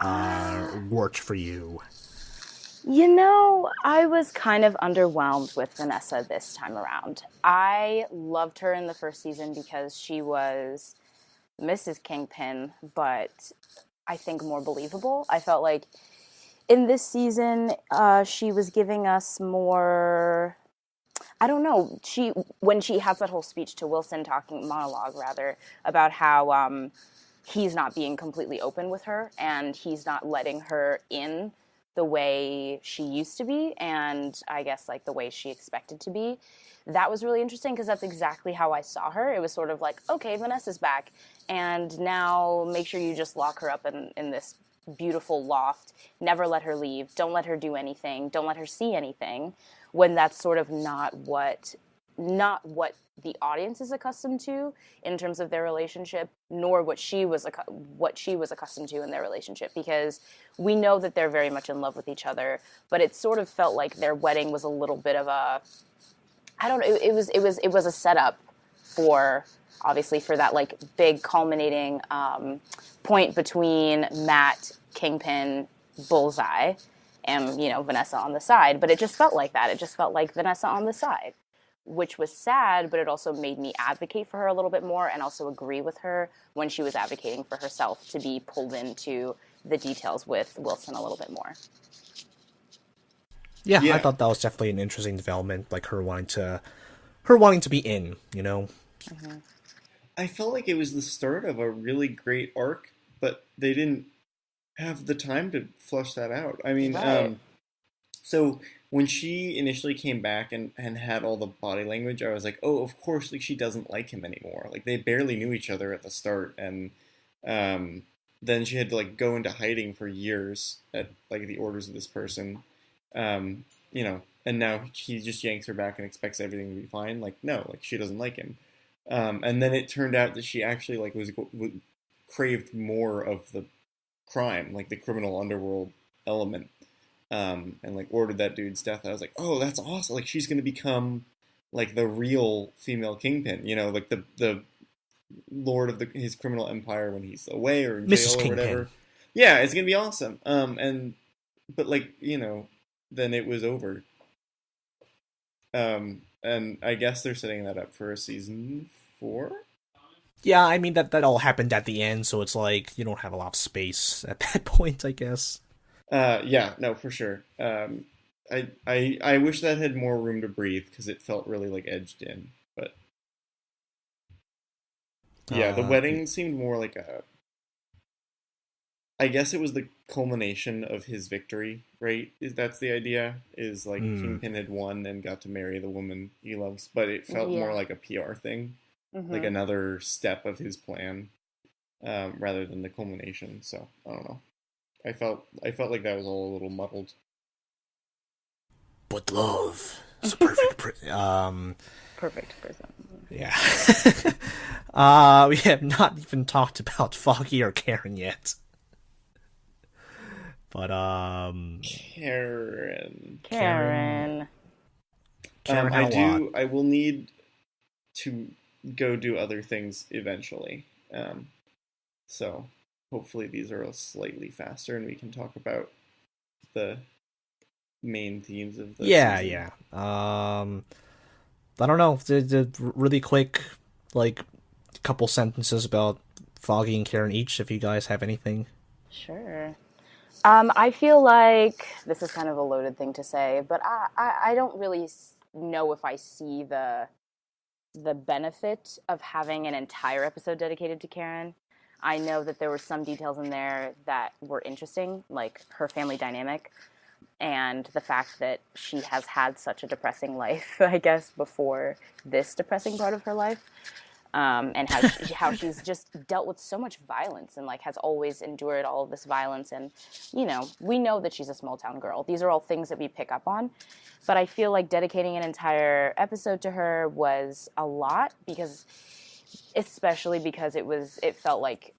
worked for you. I was kind of underwhelmed with Vanessa this time around. I loved her in the first season because she was Mrs. Kingpin, but I think more believable. I felt like in this season, she was giving us more. I don't know. When she has that whole speech to Wilson, monologue rather, about how he's not being completely open with her and he's not letting her in the way she used to be, and I guess like the way she expected to be. That was really interesting because that's exactly how I saw her. It was sort of like, okay, Vanessa's back, and now make sure you just lock her up in this beautiful loft. Never let her leave. Don't let her do anything. Don't let her see anything. When that's sort of not what the audience is accustomed to in terms of their relationship, nor what she was accustomed to in their relationship. Because we know that they're very much in love with each other, but it sort of felt like their wedding was a little bit of a, I don't know. It was a setup for, obviously, for that like big culminating point between Matt, Kingpin, Bullseye, and Vanessa on the side. But it just felt like that. It just felt like Vanessa on the side, which was sad. But it also made me advocate for her a little bit more, and also agree with her when she was advocating for herself to be pulled into the details with Wilson a little bit more. Yeah, I thought that was definitely an interesting development, like her wanting to be in, Mm-hmm. I felt like it was the start of a really great arc, but they didn't have the time to flush that out. I mean, Right. so when she initially came back and had all the body language, I was like, oh, of course, like she doesn't like him anymore. Like they barely knew each other at the start, and then she had to like go into hiding for years at like the orders of this person. And now he just yanks her back and expects everything to be fine. Like, no, like she doesn't like him. And then it turned out that she actually like was craved more of the crime, like the criminal underworld element, and like ordered that dude's death. I was like, oh, that's awesome! Like she's gonna become like the real female kingpin, like the lord of his criminal empire when he's away or in Mrs. jail or whatever. Kingpin. Yeah, it's gonna be awesome. But like then it was over. And I guess they're setting that up for a season 4. Yeah, I mean that all happened at the end, so it's like you don't have a lot of space at that point, I guess. Yeah, no, for sure. I wish that had more room to breathe because it felt really like edged in. But yeah, the wedding seemed more like I guess it was the culmination of his victory, right? That's the idea. Is like Kingpin had won and got to marry the woman he loves, but it felt more like a PR thing, like another step of his plan, rather than the culmination. So I don't know. I felt like that was all a little muddled. But love is a perfect Perfect prison. Yeah. We have not even talked about Foggy or Karen yet. But Karen. I will need to go do other things eventually. So hopefully these are slightly faster and we can talk about the main themes of the season. Yeah. I don't know. Really quick, like a couple sentences about Foggy and Karen each, if you guys have anything. Sure. I feel like this is kind of a loaded thing to say, but I don't really know if I see the benefit of having an entire episode dedicated to Karen. I know that there were some details in there that were interesting, like her family dynamic and the fact that she has had such a depressing life, I guess, before this depressing part of her life. And how she's just dealt with so much violence and like has always endured all of this violence. And, we know that she's a small town girl. These are all things that we pick up on. But I feel like dedicating an entire episode to her was a lot especially because it felt like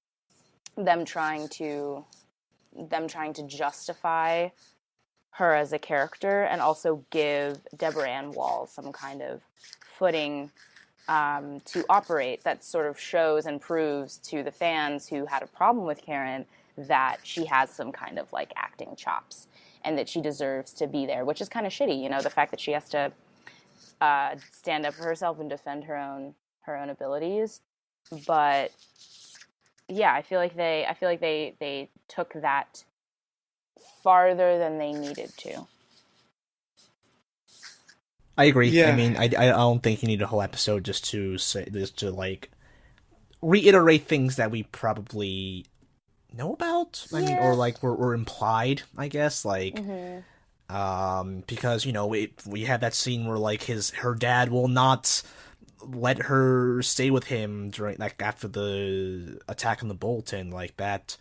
them trying to justify her as a character and also give Deborah Ann Wall some kind of footing to operate that sort of shows and proves to the fans who had a problem with Karen that she has some kind of like acting chops and that she deserves to be there, which is kind of shitty, the fact that she has to stand up for herself and defend her own abilities. But yeah, I feel like they took that farther than they needed to. I agree. Yeah. I mean, I don't think you need a whole episode just to like reiterate things that we probably know about. I mean, or like were implied, I guess. Like, because we had that scene where like her dad will not let her stay with him during like after the attack on the Bolton, like that.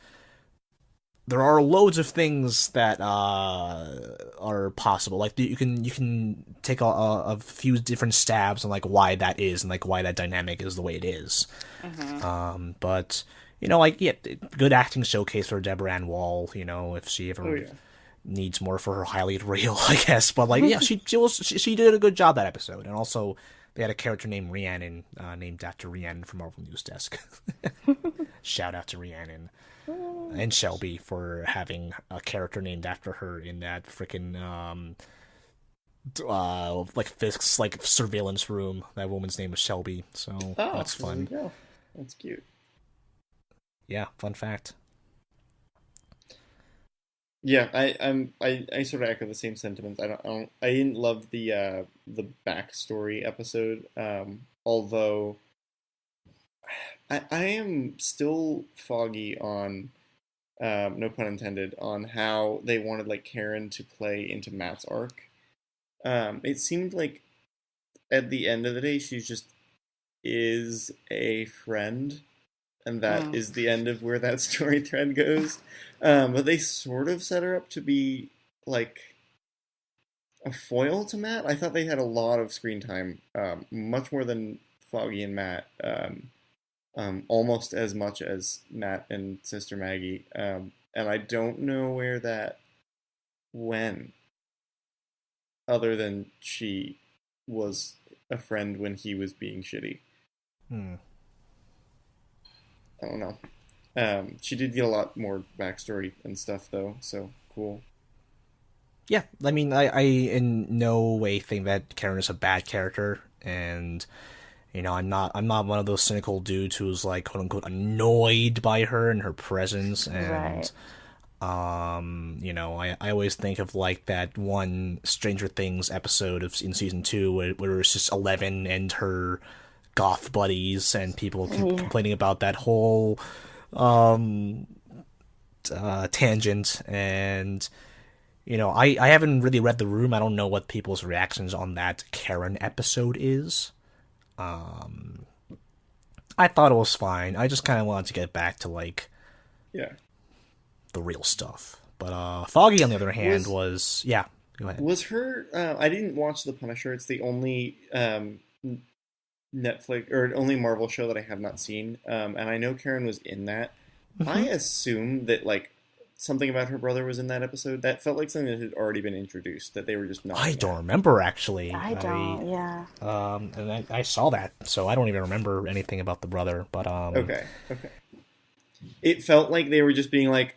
There are loads of things that are possible. Like you can take a few different stabs on like why that is and like why that dynamic is the way it is. But good acting showcase for Deborah Ann Wall. If she ever needs more for her highlight reel, I guess. But like, yeah, she did a good job that episode, and also they had a character named Rhiannon, named after Rhiannon from Marvel News Desk. Shout out to Rhiannon. And Shelby for having a character named after her in that freaking like Fisk's like surveillance room. That woman's name was Shelby, so that's fun. There we go. That's cute. Yeah, fun fact. Yeah, I sort of echo the same sentiments. I didn't love the backstory episode. Although I am still foggy on, no pun intended, on how they wanted like Karen to play into Matt's arc. It seemed like at the end of the day, she just is a friend, and that is the end of where that story thread goes. But they sort of set her up to be like a foil to Matt. I thought they had a lot of screen time, much more than Foggy and Matt. Almost as much as Matt and Sister Maggie, and I don't know where that went, other than she was a friend when he was being shitty. I don't know. She did get a lot more backstory and stuff, though, so cool. Yeah, I mean, I in no way think that Karen is a bad character, and I'm not one of those cynical dudes who's like quote unquote annoyed by her and her presence. And I always think of like that one Stranger Things episode in season 2 where it's just 11 and her goth buddies and people complaining about that whole tangent. And I haven't really read the room. I don't know what people's reactions on that Karen episode is. I thought it was fine. I just kind of wanted to get back to like the real stuff. But Foggy, on the other hand, was go ahead. Was her? I didn't watch The Punisher. It's the only Netflix or only Marvel show that I have not seen. And I know Karen was in that. I assume that like something about her brother was in that episode. That felt like something that had already been introduced, that they were just not. I don't remember, actually. I don't, yeah. And I saw that, so I don't even remember anything about the brother, but Okay. It felt like they were just being like,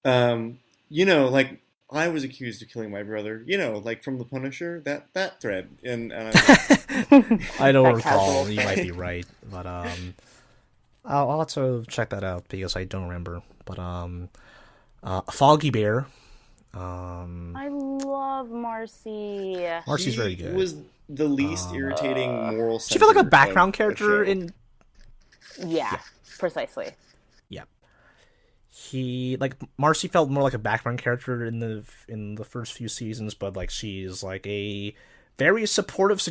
like, I was accused of killing my brother, like from The Punisher, that thread. And I don't recall, you might be right, but I'll have to check that out, because I don't remember, but Foggy Bear. I love Marcy. Marcy's very good. Was the least irritating moral. She felt like a background character in. Yeah, precisely. Yeah, Marcy felt more like a background character in the first few seasons, but like she's like a very supportive,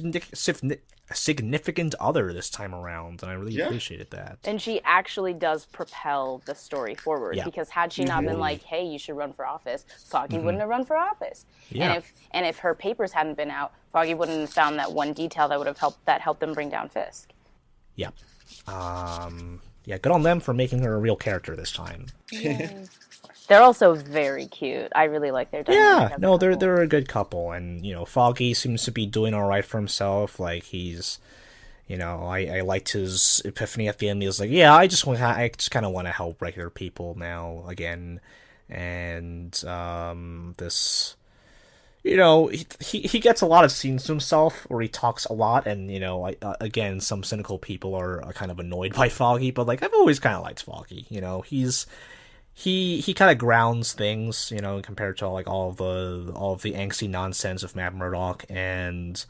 significant other this time around, and I really appreciated that. And she actually does propel the story because had she not been like, hey, you should run for office, Foggy wouldn't have run for office. Yeah. And if her papers hadn't been out, Foggy wouldn't have found that one detail that would have helped them bring down Fisk. Yeah. Good on them for making her a real character this time. They're also very cute. I really like their dynamic. Yeah, no, they're a good couple, and Foggy seems to be doing all right for himself. Like he's, I liked his epiphany at the end. He was like, I just kind of want to help regular people now again, and this, he gets a lot of scenes to himself where he talks a lot, and again, some cynical people are kind of annoyed by Foggy, but like I've always kind of liked Foggy. he kind of grounds things, compared to like all of the angsty nonsense of Matt Murdock, and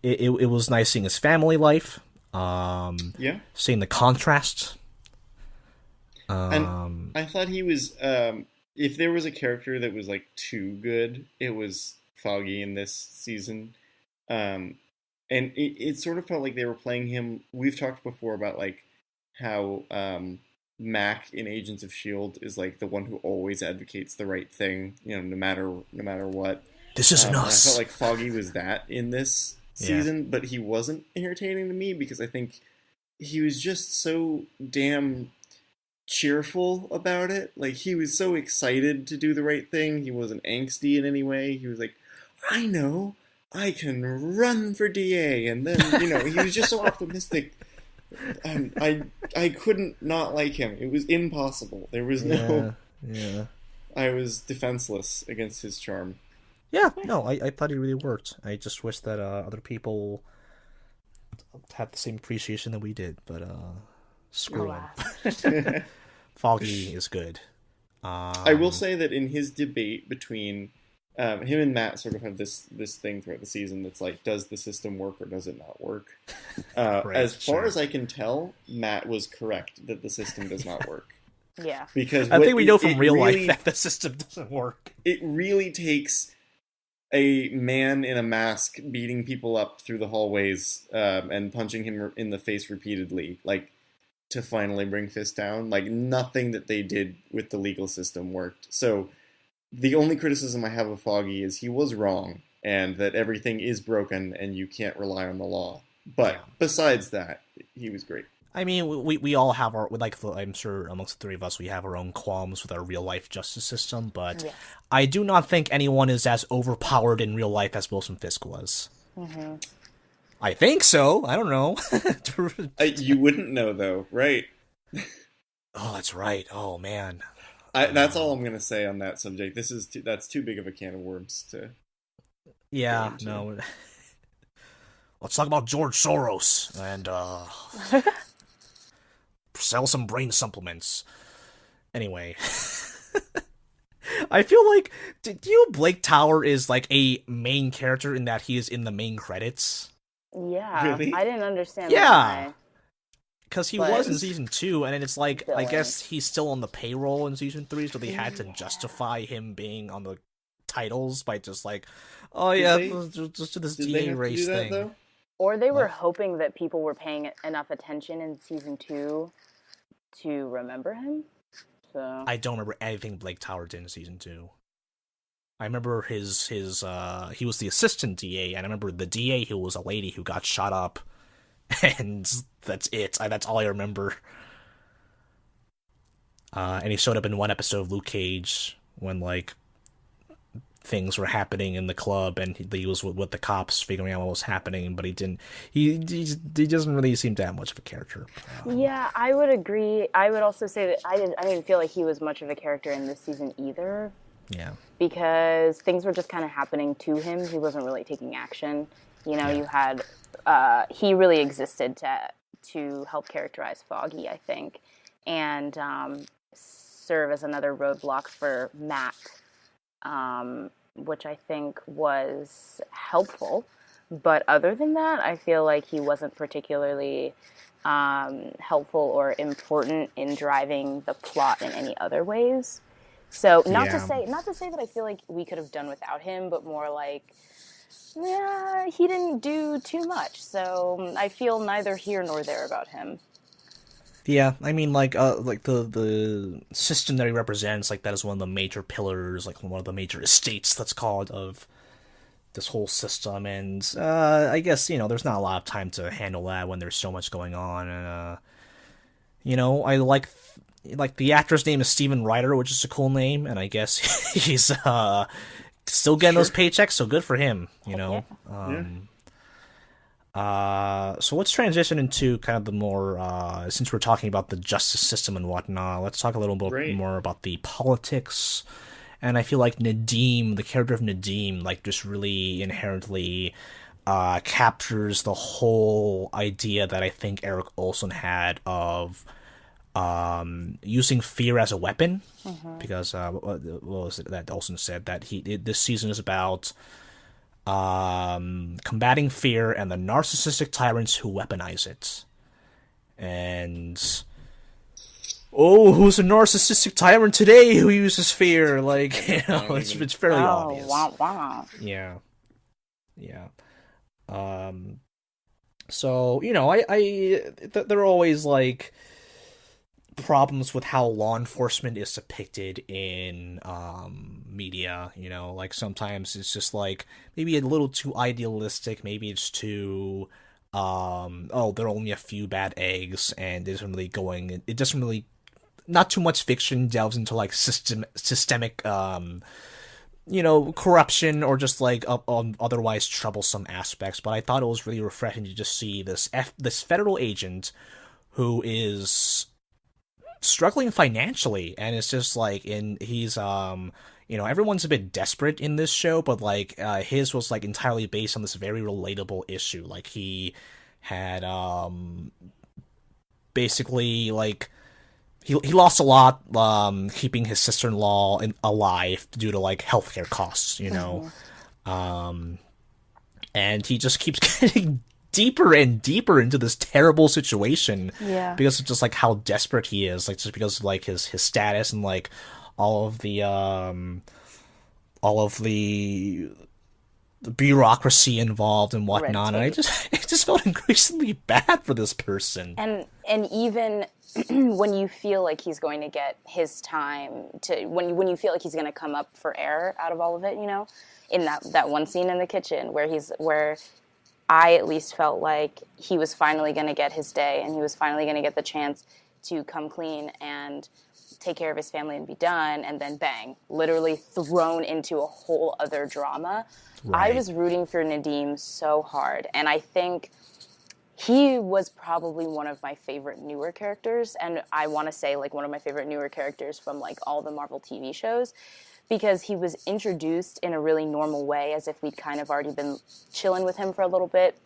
it was nice seeing his family life, seeing the contrast. And I thought he was, if there was a character that was like too good, it was Foggy in this season. And it sort of felt like they were playing him. We've talked before about like how Mac in Agents of S.H.I.E.L.D. is like the one who always advocates the right thing, no matter what. This isn't us. I felt like Foggy was that in this season, but he wasn't entertaining to me because I think he was just so damn cheerful about it. Like, he was so excited to do the right thing. He wasn't angsty in any way. He was like, I know, I can run for DA. And then, he was just so optimistic. And I couldn't not like him. It was impossible. There was no... Yeah. I was defenseless against his charm. Yeah, no, I thought he really worked. I just wish that other people had the same appreciation that we did, but screw him. Foggy is good. I will say that in his debate between him and Matt sort of have this thing throughout the season that's like, does the system work or does it not work? As far as I can tell, Matt was correct that the system does not work. Yeah. Because I think we know from real life that the system doesn't work. It really takes a man in a mask beating people up through the hallways and punching him in the face repeatedly, like, to finally bring Fist down. Like, nothing that they did with the legal system worked. So the only criticism I have of Foggy is he was wrong, and that everything is broken and you can't rely on the law. But besides that, he was great. I mean, we all have our, I'm sure amongst the three of us, we have our own qualms with our real-life justice system, but I do not think anyone is as overpowered in real life as Wilson Fisk was. Mm-hmm. I think so. I don't know. You wouldn't know, though, right? Oh, that's right. Oh, man. That's all I'm going to say on that subject. That's too big of a can of worms to... Yeah, no. Let's talk about George Soros and, sell some brain supplements. Anyway. I feel like, do you know Blake Tower is like a main character in that he is in the main credits? Yeah, really? I didn't understand why. Yeah. Because he was in season 2, and then it's like, I guess he's still on the payroll in season 3, so they had to justify him being on the titles by just like, just do this DA race thing. Though? Or they were hoping that people were paying enough attention in season 2 to remember him. So I don't remember anything Blake Tower did in season 2. I remember he was the assistant DA, and I remember the DA who was a lady who got shot up, and that's it. That's all I remember. And he showed up in one episode of Luke Cage when, like, things were happening in the club, and he was with the cops figuring out what was happening, but he doesn't really seem that much of a character. Yeah, I would agree. I would also say that I didn't feel like he was much of a character in this season either. Yeah. Because things were just kind of happening to him. He wasn't really taking action. You had, he really existed to help characterize Foggy, I think, and serve as another roadblock for Matt, which I think was helpful. But other than that, I feel like he wasn't particularly helpful or important in driving the plot in any other ways. So not to say that I feel like we could have done without him, but more like, he didn't do too much. So I feel neither here nor there about him. Yeah, I mean, like the system that he represents, like, that is one of the major pillars, like one of the major estates, let's call it, of this whole system. And I guess, there's not a lot of time to handle that when there's so much going on. And I like the actor's name is Steven Ryder, which is a cool name, and I guess he's still getting those paychecks, so good for him, So let's transition into kind of the more, since we're talking about the justice system and whatnot, let's talk a little bit more about the politics. And I feel like Nadeem, the character of Nadeem, like, just really inherently captures the whole idea that I think Eric Olson had of using fear as a weapon, because what was it that Olsen said that this season is about combating fear and the narcissistic tyrants who weaponize it. And who's a narcissistic tyrant today who uses fear? Like, it's fairly obvious. Wah, wah. Yeah. So, there are always, like, problems with how law enforcement is depicted in media. Like, sometimes it's just, like, maybe a little too idealistic, maybe it's too, there are only a few bad eggs, and it doesn't really, not too much fiction delves into, like, systemic, corruption or just like otherwise troublesome aspects. But I thought it was really refreshing to just see this federal agent who is struggling financially, and it's just like he's everyone's a bit desperate in this show, but like his was like entirely based on this very relatable issue. Like he had basically like. He lost a lot keeping his sister-in-law alive due to, like, healthcare costs, and he just keeps getting deeper and deeper into this terrible situation because of just, like, how desperate he is, like, just because of, like, his status and, like, all of the bureaucracy involved and whatnot, and it just felt increasingly bad for this person. And even when you feel like he's going to get his time when you feel like he's going to come up for air out of all of it, in that one scene in the kitchen where I at least felt like he was finally going to get his day, and he was finally going to get the chance to come clean and take care of his family and be done, and then bang, literally thrown into a whole other drama. Right. I was rooting for Nadim so hard, and I think he was probably one of my favorite newer characters, and I want to say like one of my favorite newer characters from like all the Marvel TV shows, because he was introduced in a really normal way, as if we'd kind of already been chilling with him for a little bit.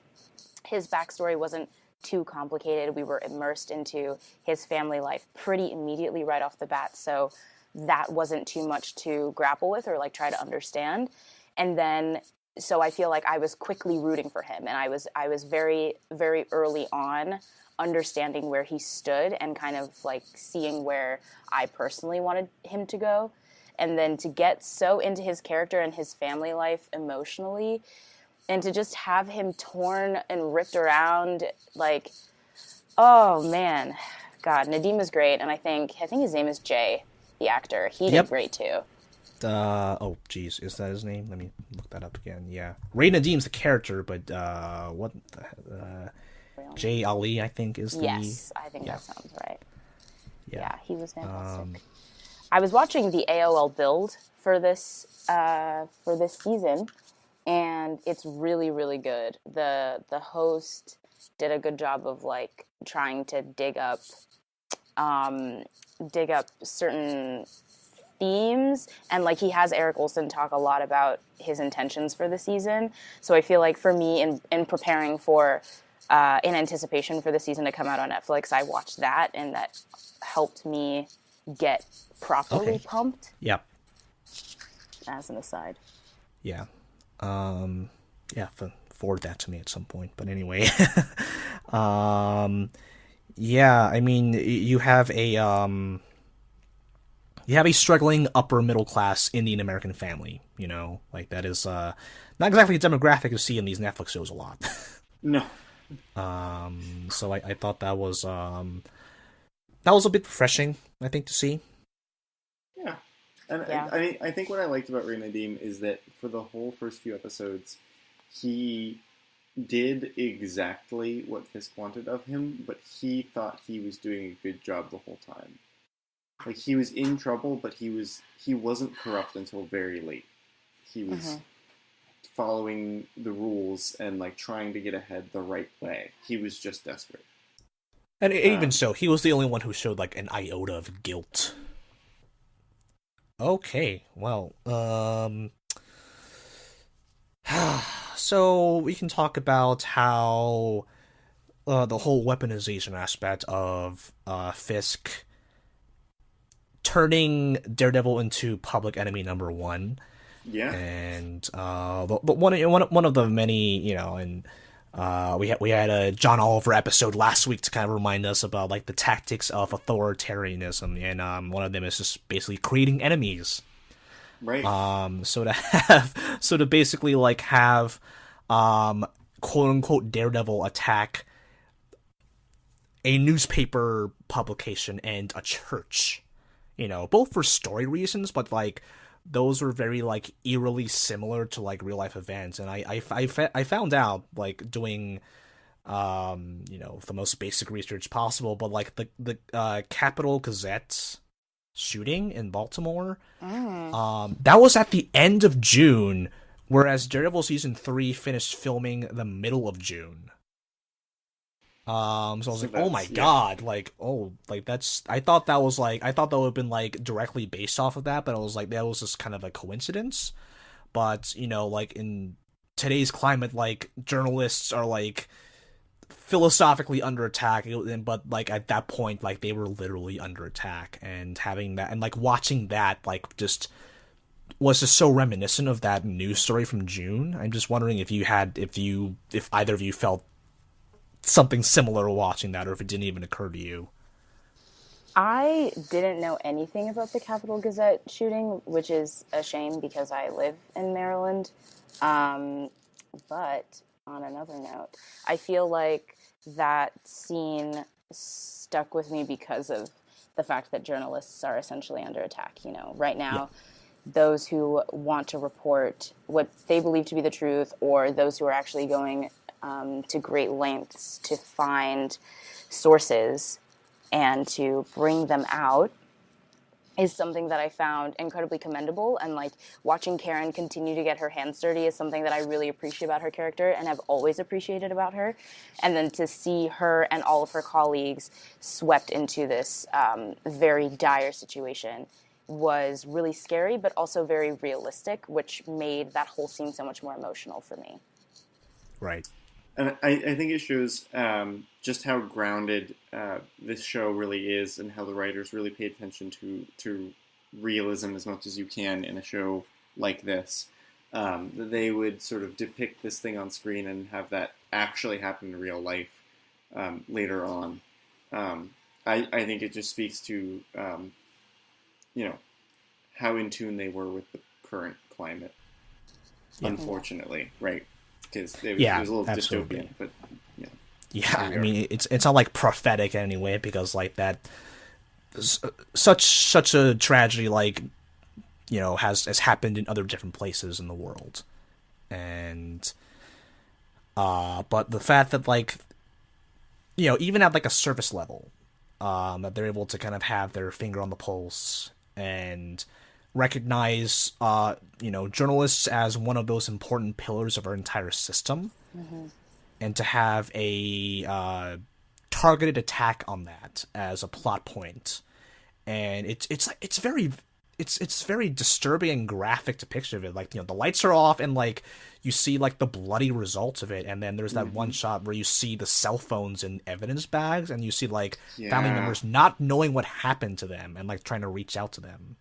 His backstory wasn't too complicated. We were immersed into his family life pretty immediately right off the bat, so that wasn't too much to grapple with or like try to understand. And then so I feel like I was quickly rooting for him, and I was very, very early on understanding where he stood and kind of like seeing where I personally wanted him to go. And then to get so into his character and his family life emotionally, and to just have him torn and ripped around, like, oh man, God, Nadim is great, and I think his name is Jay, the actor. He did great too. Oh, geez, is that his name? Let me look that up again. Yeah, Ray Nadim's the character, but Jay Ali, I think, is the... Yes, I think that sounds right. Yeah, he was fantastic. I was watching the AOL build for this season, and it's really, really good. The host did a good job of like trying to dig up certain themes, and like he has Eric Olson talk a lot about his intentions for the season. So I feel like for me in preparing for in anticipation for the season to come out on Netflix, I watched that, and that helped me get properly pumped. Yep. As an aside. Yeah. Forward that to me at some point. But anyway. Yeah, I mean, you have a struggling upper middle class Indian American family, like that is not exactly a demographic you see in these Netflix shows a lot. No. So I thought that was a bit refreshing, I think, to see. Yeah. And yeah. I think what I liked about Ray Nadim is that for the whole first few episodes, he did exactly what Fisk wanted of him, but he thought he was doing a good job the whole time. Like, he was in trouble, but he wasn't corrupt until very late. He was following the rules and like trying to get ahead the right way. He was just desperate. And even so, he was the only one who showed like an iota of guilt. Okay, well, so we can talk about how the whole weaponization aspect of Fisk turning Daredevil into public enemy number one. Yeah. And one of the many, and we had a John Oliver episode last week to kind of remind us about like the tactics of authoritarianism, and one of them is just basically creating enemies. Right. So to basically like have quote unquote Daredevil attack a newspaper publication and a church, both for story reasons, but like those were very like eerily similar to like real life events. And I found out like doing the most basic research possible, but like the Capital Gazette shooting in Baltimore, that was at the end of June, whereas Daredevil season 3 finished filming the middle of June. So I was like, oh my god, like, oh, like that's, I thought that would have been like directly based off of that, but I was like, that was just kind of a coincidence. But, like in today's climate, like journalists are like philosophically under attack, but like at that point, like they were literally under attack, and having that and like watching that like just was just so reminiscent of that news story from June. I'm just wondering if either of you felt something similar watching that, or if it didn't even occur to you. I didn't know anything about the Capital Gazette shooting, which is a shame because I live in Maryland. But on another note, I feel like that scene stuck with me because of the fact that journalists are essentially under attack. Right now, those who want to report what they believe to be the truth, or those who are actually going to great lengths to find sources and to bring them out, is something that I found incredibly commendable. And like watching Karen continue to get her hands dirty is something that I really appreciate about her character and have always appreciated about her. And then to see her and all of her colleagues swept into this very dire situation was really scary, but also very realistic, which made that whole scene so much more emotional for me. Right. And I think it shows just how grounded this show really is, and how the writers really pay attention to realism as much as you can in a show like this. That they would sort of depict this thing on screen and have that actually happen in real life later on. I think it just speaks to how in tune they were with the current climate. Unfortunately, right? Because it was a little absolutely dystopian, but yeah, I mean it's not like prophetic in any way, because like that such a tragedy like has happened in other different places in the world, and but the fact that like even at like a surface level, that they're able to kind of have their finger on the pulse and recognize journalists as one of those important pillars of our entire system, and to have a targeted attack on that as a plot point, and it's very disturbing and graphic depiction of it. Like the lights are off and like you see like the bloody results of it, and then there's that one shot where you see the cell phones in evidence bags, and you see like family members not knowing what happened to them and like trying to reach out to them.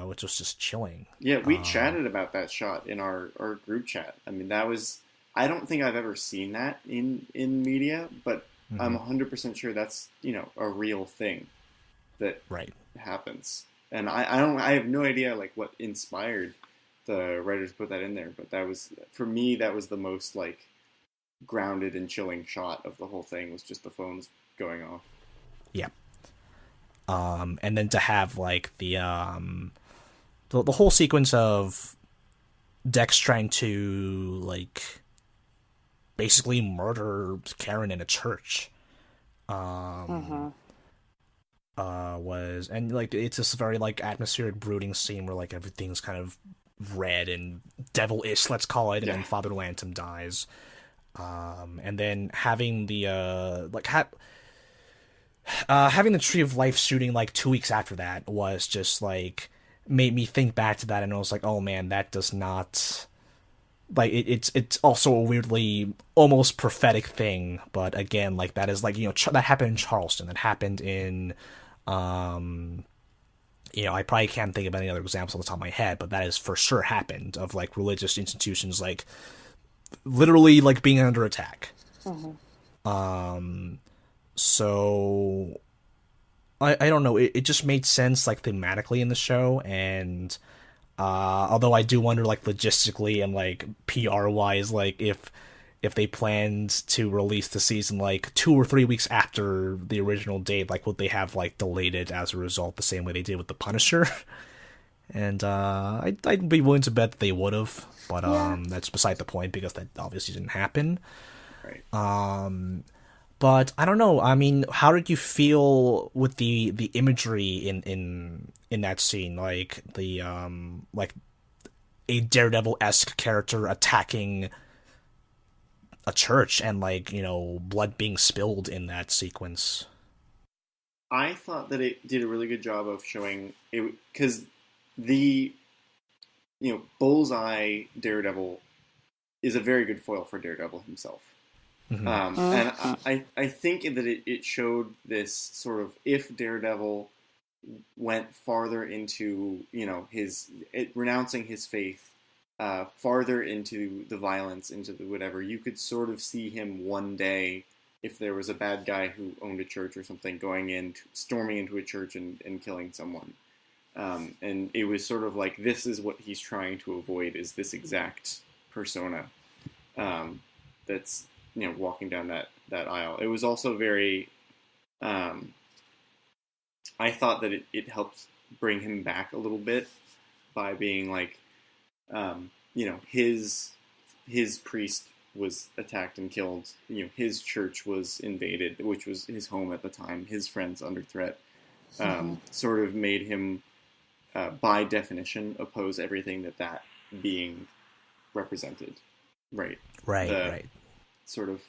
Which was just chilling. Yeah, we chatted about that shot in our group chat. I mean, I don't think I've ever seen that in media, but I'm 100% sure that's, a real thing that happens. And I have no idea, like, what inspired the writers to put that in there, but for me, that was the most, like, grounded and chilling shot of the whole thing, was just the phones going off. Yeah. And then to have like the whole sequence of Dex trying to like basically murder Karen in a church, was, and like it's this very like atmospheric brooding scene where like everything's kind of red and devilish, let's call it, and then Father Lantom dies, and then having the having the Tree of Life shooting like 2 weeks after that was just like made me think back to that, and I was like, oh man, that does not like it's also a weirdly almost prophetic thing, but again, like that is like, you know, that happened in Charleston, that happened in you know, I probably can't think of any other examples on the top of my head, but that has for sure happened, of like religious institutions like literally like being under attack. So I don't know, it just made sense like thematically in the show, and although I do wonder like logistically and like PR wise, like if they planned to release the season like 2 or 3 weeks after the original date, like would they have like delayed it as a result the same way they did with the Punisher? And I'd be willing to bet that they would have, but that's beside the point because that obviously didn't happen. Right. But I don't know. I mean, how did you feel with the imagery in that scene, like the like a Daredevil-esque character attacking a church and, like, you know, blood being spilled in that sequence? I thought that it did a really good job of showing it, because the, you know, Bullseye Daredevil is a very good foil for Daredevil himself. Mm-hmm. And I think that it showed this sort of, if Daredevil went farther into, you know, renouncing his faith, farther into the violence, into the whatever, you could sort of see him one day, if there was a bad guy who owned a church or something, storming into a church and killing someone. And it was sort of like, this is what he's trying to avoid, is this exact persona that's, you know, walking down that aisle. It was also very, I thought that it helped bring him back a little bit by being like, you know, his priest was attacked and killed. You know, his church was invaded, which was his home at the time. His friends under threat. Sort of made him, by definition, oppose everything that being represented. Right. Right. Sort of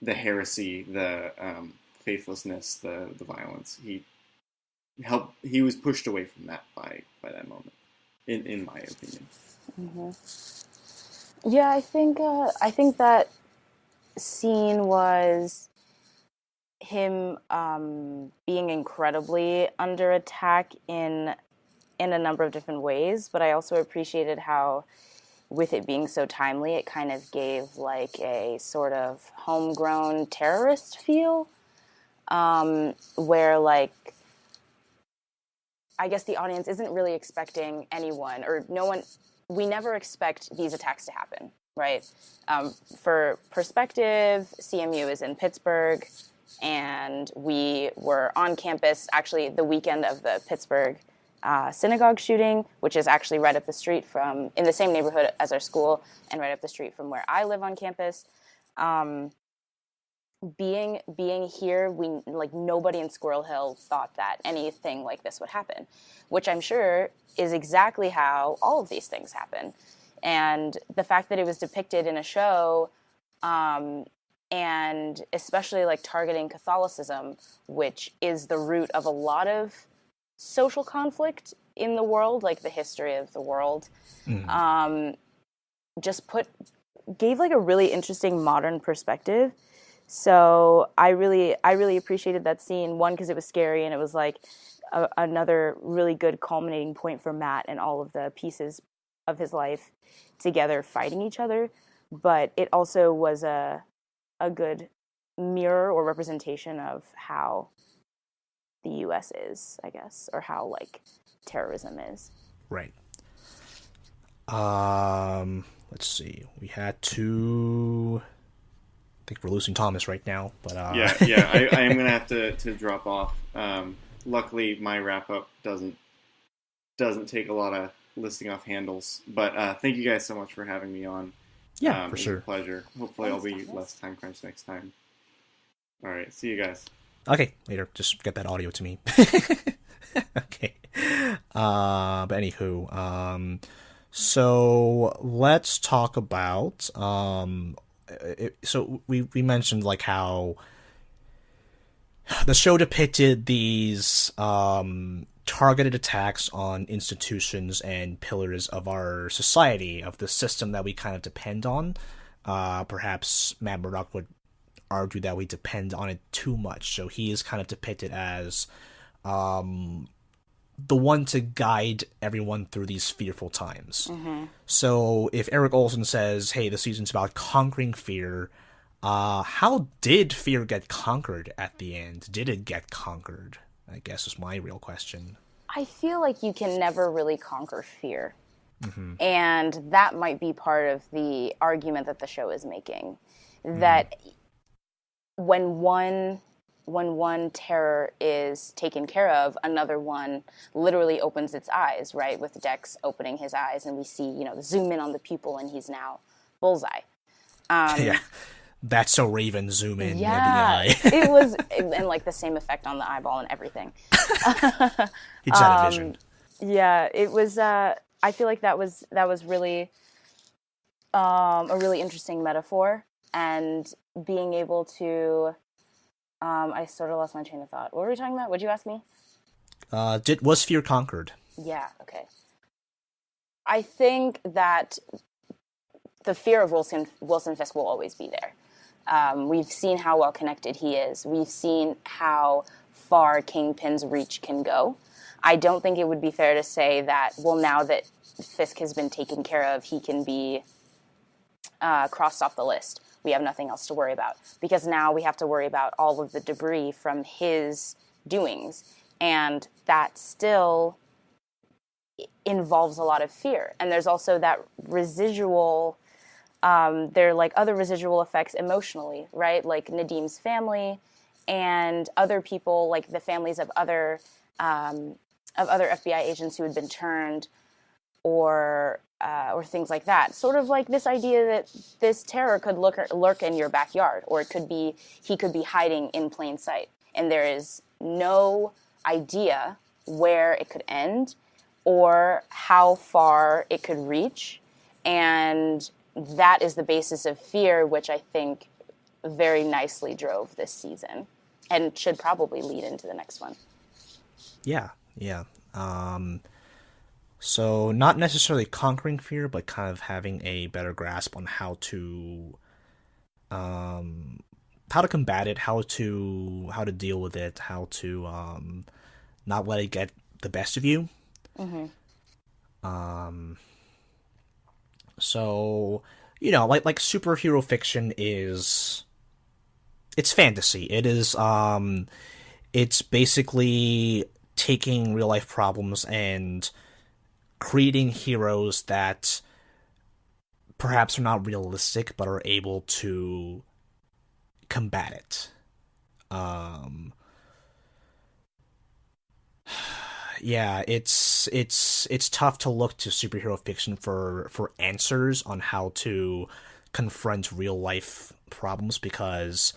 the heresy, the faithlessness, the violence. He was pushed away from that by that moment, in my opinion. Yeah, I think that scene was him being incredibly under attack in a number of different ways, but I also appreciated how, with it being so timely, it kind of gave like a sort of homegrown terrorist feel, where like, I guess the audience isn't really expecting anyone, or no one, we never expect these attacks to happen, right? For perspective, CMU is in Pittsburgh, and we were on campus actually the weekend of the Pittsburgh synagogue shooting, which is actually right up the street in the same neighborhood as our school, and right up the street from where I live on campus. Being here, nobody in Squirrel Hill thought that anything like this would happen, which I'm sure is exactly how all of these things happen. And the fact that it was depicted in a show, and especially like targeting Catholicism, which is the root of a lot of social conflict in the world, like the history of the world, gave like a really interesting modern perspective. So I really appreciated that scene, one, because it was scary, and it was like another really good culminating point for Matt and all of the pieces of his life together fighting each other. But it also was a good mirror or representation of how the U.S. is, I guess, or how like terrorism is. Right. Let's see. We had to. I think we're losing Thomas right now, but yeah. I am gonna have to drop off. Luckily, my wrap up doesn't take a lot of listing off handles. But thank you guys so much for having me on. Yeah, for sure. It was a pleasure. Hopefully, I'll be less time crunched next time. All right, see you guys. Okay, later. Just get that audio to me. Okay. But anywho, so let's talk about so we mentioned like how the show depicted these targeted attacks on institutions and pillars of our society, of the system that we kind of depend on. Perhaps Matt Murdock would argue that we depend on it too much. So he is kind of depicted as the one to guide everyone through these fearful times. Mm-hmm. So if Eric Olson says, hey, the season's about conquering fear, how did fear get conquered at the end? Did it get conquered? I guess is my real question. I feel like you can never really conquer fear. Mm-hmm. And that might be part of the argument that the show is making. That when one terror is taken care of, another one literally opens its eyes, right? With Dex opening his eyes, and we see, the zoom in on the pupil, and he's now Bullseye. Yeah. That's so Raven zoom in. Yeah, it was, and like the same effect on the eyeball and everything. He's had a vision. Yeah, it was. I feel like that was really a really interesting metaphor, and being able to. I sort of lost my train of thought. What were we talking about? What'd you ask me? Was fear conquered? Yeah. Okay. I think that the fear of Wilson Fisk will always be there. We've seen how well connected he is. We've seen how far Kingpin's reach can go. I don't think it would be fair to say that, well, now that Fisk has been taken care of, he can be crossed off the list. We have nothing else to worry about. Because now we have to worry about all of the debris from his doings. And that still involves a lot of fear. And there's also that residual... there are like other residual effects emotionally, right? Like Nadim's family and other people, like the families of other FBI agents who had been turned, or things like that. Sort of like this idea that this terror could lurk in your backyard, or he could be hiding in plain sight, and there is no idea where it could end or how far it could reach, and that is the basis of fear, which I think very nicely drove this season and should probably lead into the next one. Yeah. So not necessarily conquering fear, but kind of having a better grasp on how to combat it, how to deal with it, how to not let it get the best of you. Mm-hmm. So, like superhero fiction it's fantasy. It is, it's basically taking real life problems and creating heroes that perhaps are not realistic, but are able to combat it. Yeah, it's tough to look to superhero fiction for answers on how to confront real life problems, because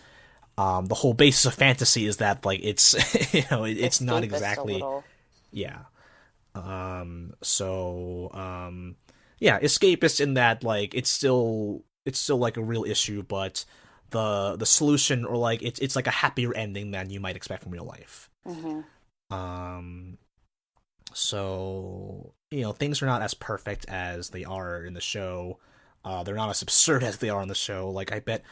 the whole basis of fantasy is that like it's it's not exactly yeah. Yeah, escapist in that like it's still like a real issue, but the solution, or like it's like a happier ending than you might expect from real life. Mm-hmm. So, things are not as perfect as they are in the show. They're not as absurd as they are in the show. Like, I bet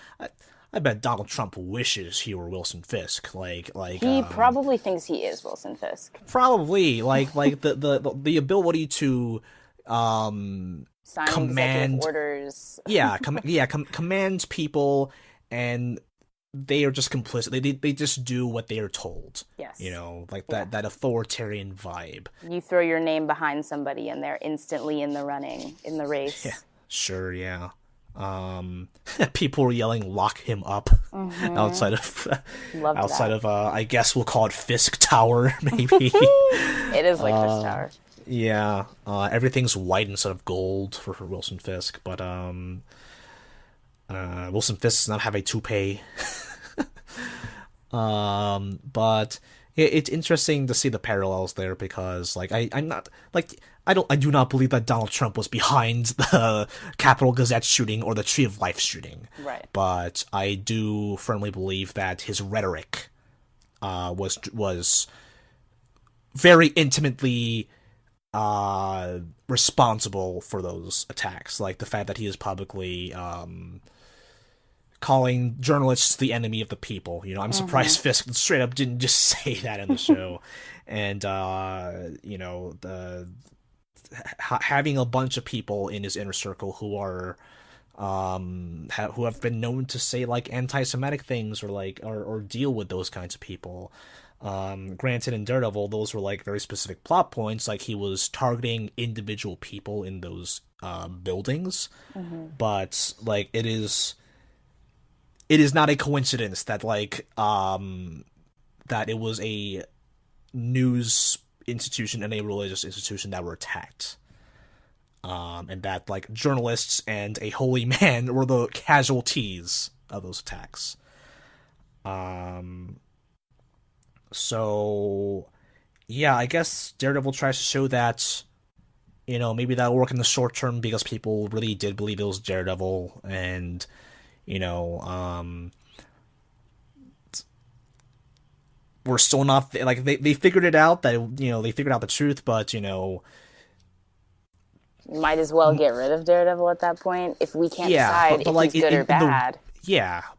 Donald Trump wishes he were Wilson Fisk. Like he probably thinks he is Wilson Fisk. Probably, like the ability to sign command executive orders. Command people, and they are just complicit. They just do what they are told. Yes. That authoritarian vibe. You throw your name behind somebody and they're instantly in the running, in the race. Yeah. Sure, yeah. People were yelling "lock him up" outside of I guess we'll call it Fisk Tower, maybe. It is like Fisk Tower. Yeah. Everything's white instead of gold for Wilson Fisk, but Wilson Fisk does not have a toupee. But it's interesting to see the parallels there, because like I do not believe that Donald Trump was behind the Capitol Gazette shooting or the Tree of Life shooting. Right. But I do firmly believe that his rhetoric was very intimately responsible for those attacks. Like the fact that he is publicly calling journalists the enemy of the people. You know, I'm surprised Fisk straight up didn't just say that in the show. And you know, having a bunch of people in his inner circle who are who have been known to say like anti-Semitic things or like or deal with those kinds of people. Granted, in Daredevil, those were like very specific plot points, like he was targeting individual people in those buildings, but like it is not a coincidence that like that it was a news institution and a religious institution that were attacked. And that, like, journalists and a holy man were the casualties of those attacks. So, yeah, I guess Daredevil tries to show that, you know, maybe that'll work in the short term because people really did believe it was Daredevil, and, you know, we're still not, like, they figured it out, that, you know, they figured out the truth, but, you know, might as well get rid of Daredevil at that point if we can't decide if like, he's good or bad.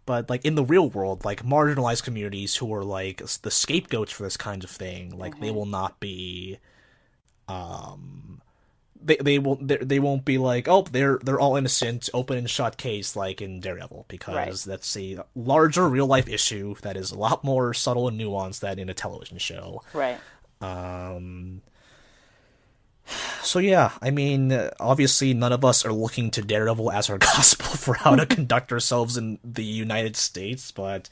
But like in the real world, like marginalized communities who are like the scapegoats for this kind of thing, like they will not be, they won't be like, oh, they're all innocent, open and shut case like in Daredevil, because that's a larger real life issue that is a lot more subtle and nuanced than in a television show. Right. So yeah, I mean, obviously none of us are looking to Daredevil as our gospel for how to conduct ourselves in the United States, but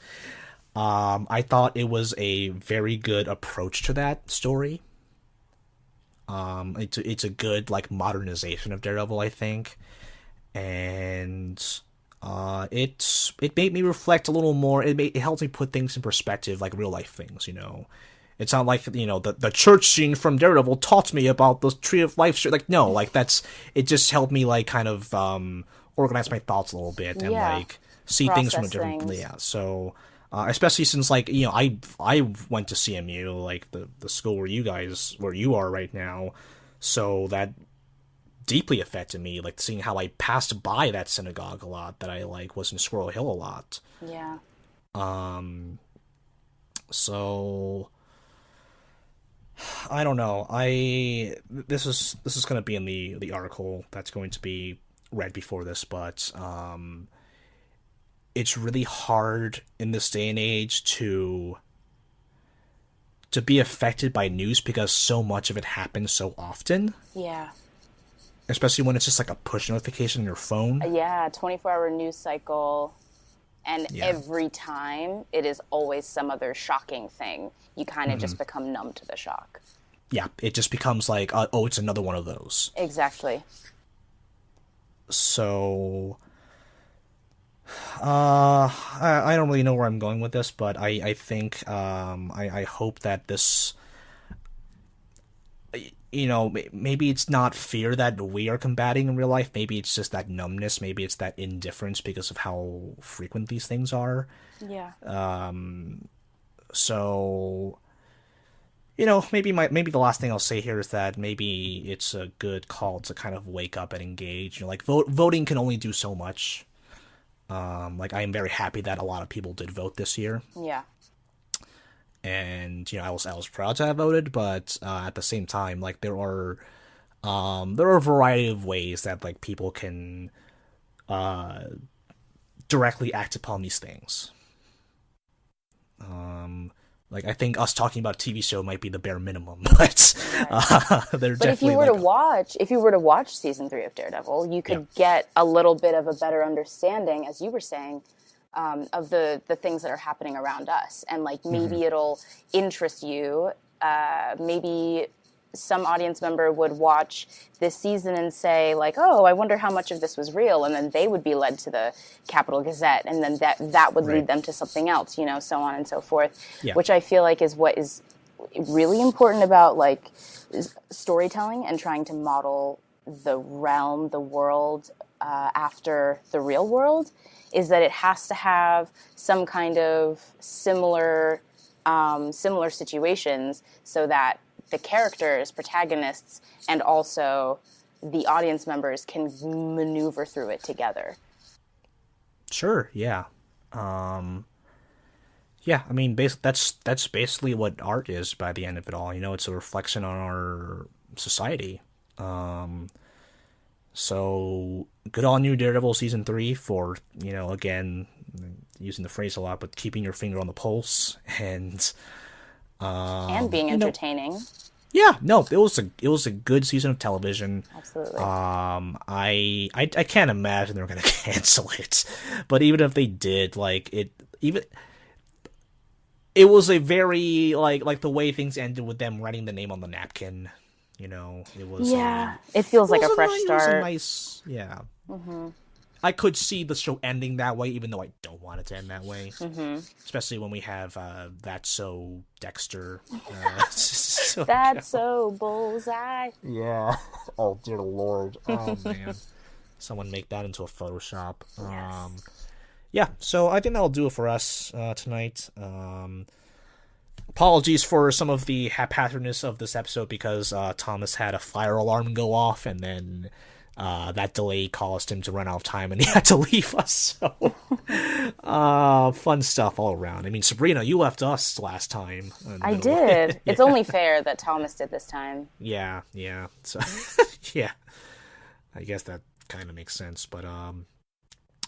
I thought it was a very good approach to that story. It's a good like modernization of Daredevil, I think, and it made me reflect a little more. It helped me put things in perspective, like real life things, you know. It's not like, you know, the church scene from Daredevil taught me about the Tree of Life. Like, no, like, it just helped me, like, kind of organize my thoughts a little bit and, like, see things from a different... Yeah, so, especially since, like, you know, I went to CMU, like, the school where you are right now, so that deeply affected me, like, seeing how I passed by that synagogue a lot, that I, like, was in Squirrel Hill a lot. Yeah. So... I don't know. This is going to be in the article that's going to be read before this, but it's really hard in this day and age to be affected by news because so much of it happens so often. Yeah. Especially when it's just like a push notification on your phone. Yeah, 24-hour news cycle. And every time, it is always some other shocking thing. You kind of just become numb to the shock. Yeah, it just becomes like, oh, it's another one of those. Exactly. So, I don't really know where I'm going with this, but I think, I hope that this... You know, maybe it's not fear that we are combating in real life. Maybe it's just that numbness. Maybe it's that indifference because of how frequent these things are. Yeah. So, you know, maybe the last thing I'll say here is that maybe it's a good call to kind of wake up and engage. You know, like voting can only do so much. Like I am very happy that a lot of people did vote this year. Yeah. And, you know, I was proud to have voted, but at the same time, like, there are a variety of ways that, like, people can directly act upon these things. Like, I think us talking about a TV show might be the bare minimum, but they're definitely... But if you were to watch season 3 of Daredevil, you could get a little bit of a better understanding, as you were saying, of the things that are happening around us. And, like, maybe it'll interest you. Maybe some audience member would watch this season and say, like, oh, I wonder how much of this was real. And then they would be led to the Capital Gazette. And then that would lead them to something else, you know, so on and so forth. Yeah. Which I feel like is what is really important about, like, storytelling and trying to model the realm, the world, after the real world, is that it has to have some kind of similar situations so that the characters, protagonists, and also the audience members can maneuver through it together. Sure, yeah. Yeah, I mean, that's basically what art is by the end of it all. You know, it's a reflection on our society. So good on you, Daredevil season 3, for, you know, again, using the phrase a lot, but keeping your finger on the pulse and being entertaining. Yeah, no, it was a good season of television. Absolutely. I can't imagine they're gonna cancel it, but even if they did, like it was a very like the way things ended with them writing the name on the napkin. You know, it was it feels like a fresh start. It was a nice, yeah. Mm-hmm. I could see the show ending that way, even though I don't want it to end that way. Mm-hmm. Especially when we have That's So Dexter. That's So Bullseye. Yeah. Oh, dear Lord. Oh, man. Someone make that into a Photoshop. Yes. Yeah, so I think that'll do it for us tonight. Apologies for some of the haphazardness of this episode because Thomas had a fire alarm go off, and then that delay caused him to run out of time, and he had to leave us. So, fun stuff all around. I mean, Sabrina, you left us last time. I did. It's only fair that Thomas did this time. Yeah. So, yeah. I guess that kind of makes sense. But,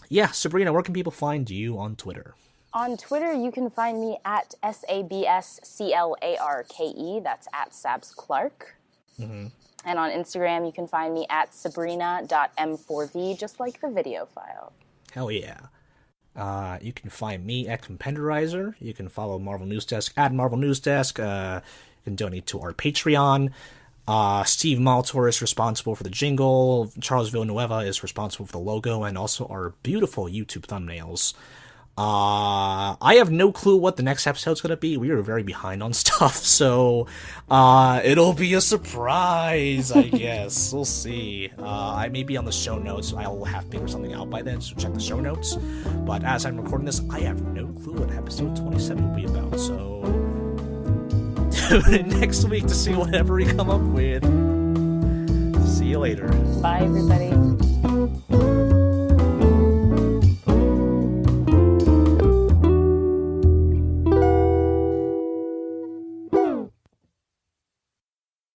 yeah, Sabrina, where can people find you on Twitter? On Twitter, you can find me at SABSCLARKE. That's at SabsClark. Mm-hmm. And on Instagram, you can find me at Sabrina.m4v, just like the video file. Hell yeah. You can find me at Compenderizer. You can follow Marvel News Desk at Marvel News Desk. You can donate to our Patreon. Steve Maltor is responsible for the jingle. Charles Villanueva is responsible for the logo and also our beautiful YouTube thumbnails. I have no clue what the next episode's gonna be. We are very behind on stuff, so it'll be a surprise, I guess. We'll see. I may be on the show notes. I will have figured something out by then, so check the show notes. But as I'm recording this, I have no clue what episode 27 will be about, so tune in next week to see whatever we come up with. See you later. Bye, everybody.